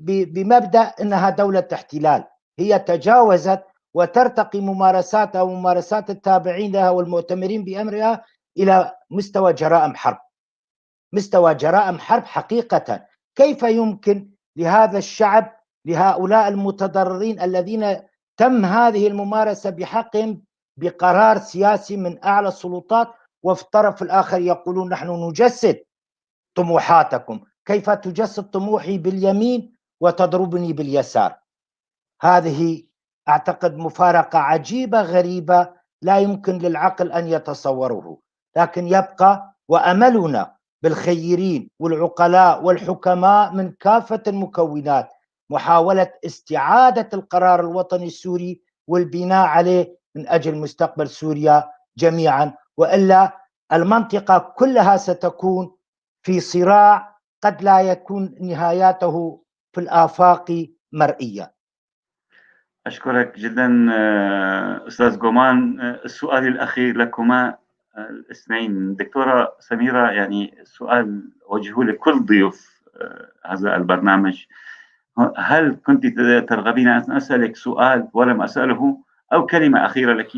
بمبدأ أنها دولة احتلال. هي تجاوزت وترتقي ممارساتها وممارسات التابعين لها والمؤتمرين بأمرها إلى مستوى جرائم حرب، مستوى جرائم حرب حقيقة. كيف يمكن لهذا الشعب، لهؤلاء المتضررين الذين تم هذه الممارسة بحقهم بقرار سياسي من أعلى السلطات، وفي الطرف الآخر يقولون نحن نجسد طموحاتكم؟ كيف تجسد طموحي باليمين وتضربني باليسار؟ هذه أعتقد مفارقة عجيبة غريبة لا يمكن للعقل أن يتصوره. لكن يبقى وأملنا بالخيرين والعقلاء والحكماء من كافة المكونات محاولة استعادة القرار الوطني السوري والبناء عليه من أجل مستقبل سوريا جميعا، وإلا المنطقة كلها ستكون في صراع قد لا يكون نهايته في الآفاق مرئية. أشكرك جدا أستاذ جومان. السؤال الأخير لكما الاثنين. دكتورة سميرة، يعني سؤال وجهه لكل ضيوف هذا البرنامج، هل كنت ترغبين أن أسألك سؤال ولم أسأله، أو كلمة أخيرة لك؟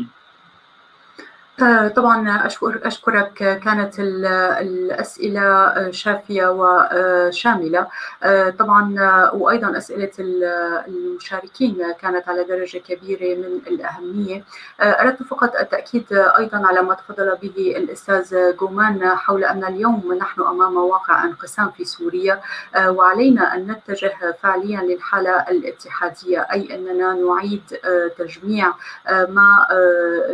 طبعا أشكرك، كانت الأسئلة شافية وشاملة طبعا، وأيضا أسئلة المشاركين كانت على درجة كبيرة من الأهمية. أردت فقط التأكيد أيضا على ما تفضل به الأستاذ جومان حول أن اليوم نحن أمام واقع انقسام في سوريا، وعلينا أن نتجه فعليا للحالة الاتحادية، أي أننا نعيد تجميع ما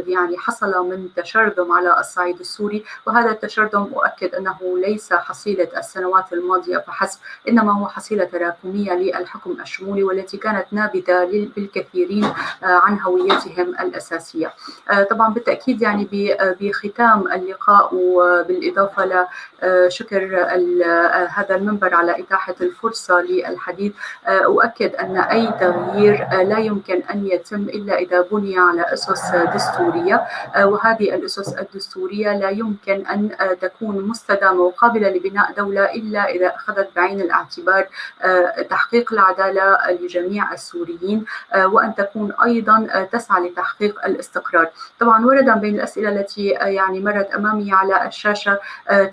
يعني حصل من تشرذم على الصعيد السوري. وهذا التشرذم أؤكد أنه ليس حصيلة السنوات الماضية فحسب، إنما هو حصيلة تراكمية للحكم الشمولي والتي كانت نابذة بالكثيرين عن هويتهم الأساسية. طبعا بالتأكيد يعني بختام اللقاء وبالإضافة لشكر هذا المنبر على إتاحة الفرصة للحديث، أؤكد أن أي تغيير لا يمكن أن يتم إلا إذا بني على أسس دستورية، وهذه الأسس الدستورية لا يمكن أن تكون مستدامة وقابلة لبناء دولة إلا إذا أخذت بعين الاعتبار تحقيق العدالة لجميع السوريين، وأن تكون أيضا تسعى لتحقيق الاستقرار. طبعا ورد بين الأسئلة التي يعني مرت أمامي على الشاشة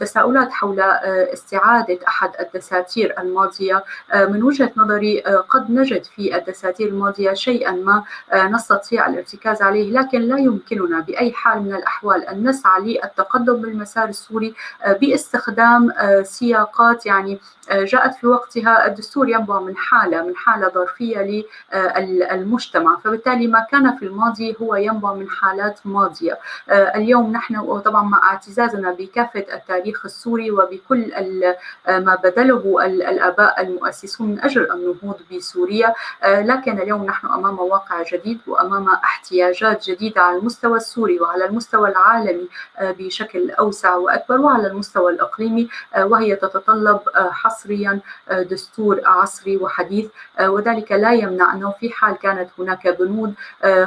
تساؤلات حول استعادة أحد الدساتير الماضية. من وجهة نظري قد نجد في الدساتير الماضية شيئا ما نستطيع الارتكاز عليه، لكن لا يمكننا بأي حال من الأحوال أن نسعى للتقدم بالمسار السوري باستخدام سياقات يعني جاءت في وقتها. الدستور ينبع من حالة ظرفية للمجتمع، فبالتالي ما كان في الماضي هو ينبع من حالات ماضية. اليوم نحن طبعا مع اعتزازنا بكافة التاريخ السوري وبكل ما بذله الآباء المؤسسون من أجل النهوض بسوريا، لكن اليوم نحن أمام واقع جديد وأمام احتياجات جديدة على المستوى السوري وعلى المستوى العالمي بشكل أوسع وأكبر وعلى المستوى الإقليمي، وهي تتطلب حصريا دستور عصري وحديث. وذلك لا يمنع أنه في حال كانت هناك بنود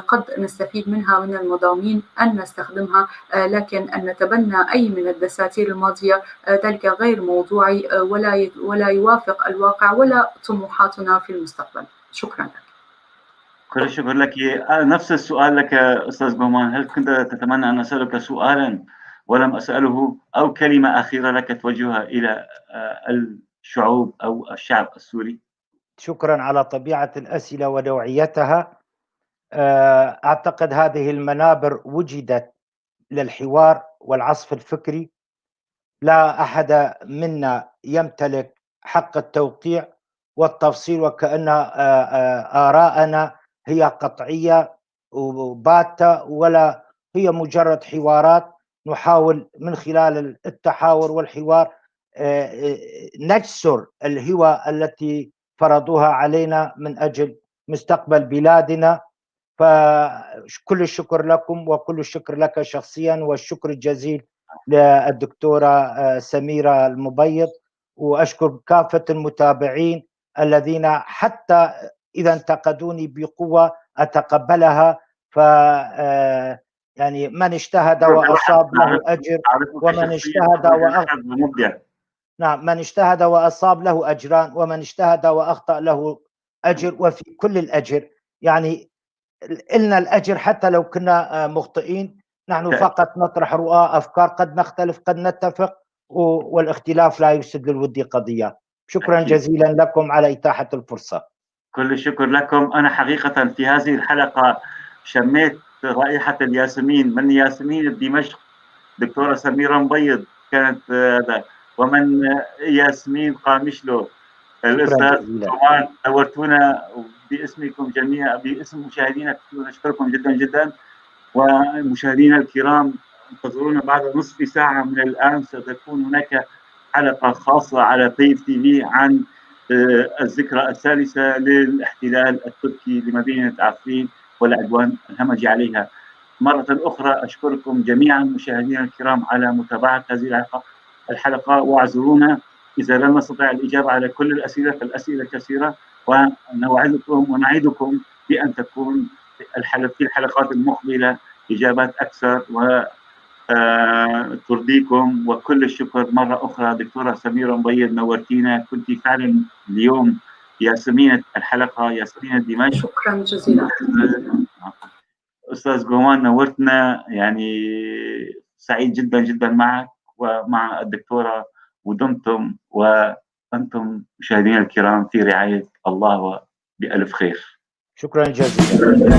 قد نستفيد منها من المضامين أن نستخدمها، لكن أن نتبنى أي من الدساتير الماضية ذلك غير موضوعي ولا يوافق الواقع ولا طموحاتنا في المستقبل. شكرا لك. كل الشكر لك. نفس السؤال لك أستاذ جومان، هل كنت تتمنى أن أسألك سؤالا ولم أسأله، أو كلمة أخيرة لك توجهها إلى الشعوب أو الشعب السوري؟ شكرا على طبيعة الأسئلة ونوعيتها. أعتقد هذه المنابر وجدت للحوار والعصف الفكري. لا أحد منا يمتلك حق التوقيع والتفصيل، وكأن آراءنا هي قطعية وباتة، ولا هي مجرد حوارات نحاول من خلال التحاور والحوار نجسر الهوى التي فرضوها علينا من أجل مستقبل بلادنا. فكل الشكر لكم وكل الشكر لك شخصيا، والشكر الجزيل للدكتورة سميرة المبيض، وأشكر كافة المتابعين الذين حتى إذا انتقدوني بقوة أتقبلها. ف يعني من اجتهد وأصاب له أجر، ومن اجتهد من اجتهد وأصاب له أجران، ومن اجتهد وأخطأ له أجر، وفي كل الأجر يعني إلنا الأجر حتى لو كنا مخطئين. نحن فقط نطرح رؤى، أفكار، قد نختلف قد نتفق، والاختلاف لا يفسد للود قضية. شكرا جزيلا لكم على إتاحة الفرصة. كل الشكر لكم. أنا حقيقة في هذه الحلقة شميت رائحة الياسمين، من ياسمين دمشق دكتورة سميرة مبيض كانت هذا، ومن ياسمين قامشلو الأستاذ جومان. نورتونا باسمكم جميعا، باسم مشاهدينا نشكركم جدا جدا. ومشاهدينا الكرام انتظرونا بعد نصف ساعة من الآن، ستكون هناك حلقة خاصة على طيب تي في عن الذكرى الثالثة للاحتلال التركي لمدينة عفرين والعدوان الهمجي عليها. مرة أخرى أشكركم جميعا مشاهدينا الكرام على متابعة هذه الحلقة، واعذرونا إذا لم نستطع الإجابة على كل الأسئلة، فالأسئلة كثيرة، ونوعدكم ونعدكم بأن تكون في الحلقات المقبلة إجابات أكثر وترضيكم. وكل الشكر مرة أخرى دكتورة سميرة مبيض، نورتينا، كنت فعلا اليوم ياسمينة الحلقة، ياسمينة دمشق. شكرا جزيلا. أستاذ جومان نورتنا، يعني سعيد جدا جدا معك ومع الدكتورة، ودمتم وأنتم مشاهدينا الكرام في رعاية الله وبألف خير. شكرا جزيلا.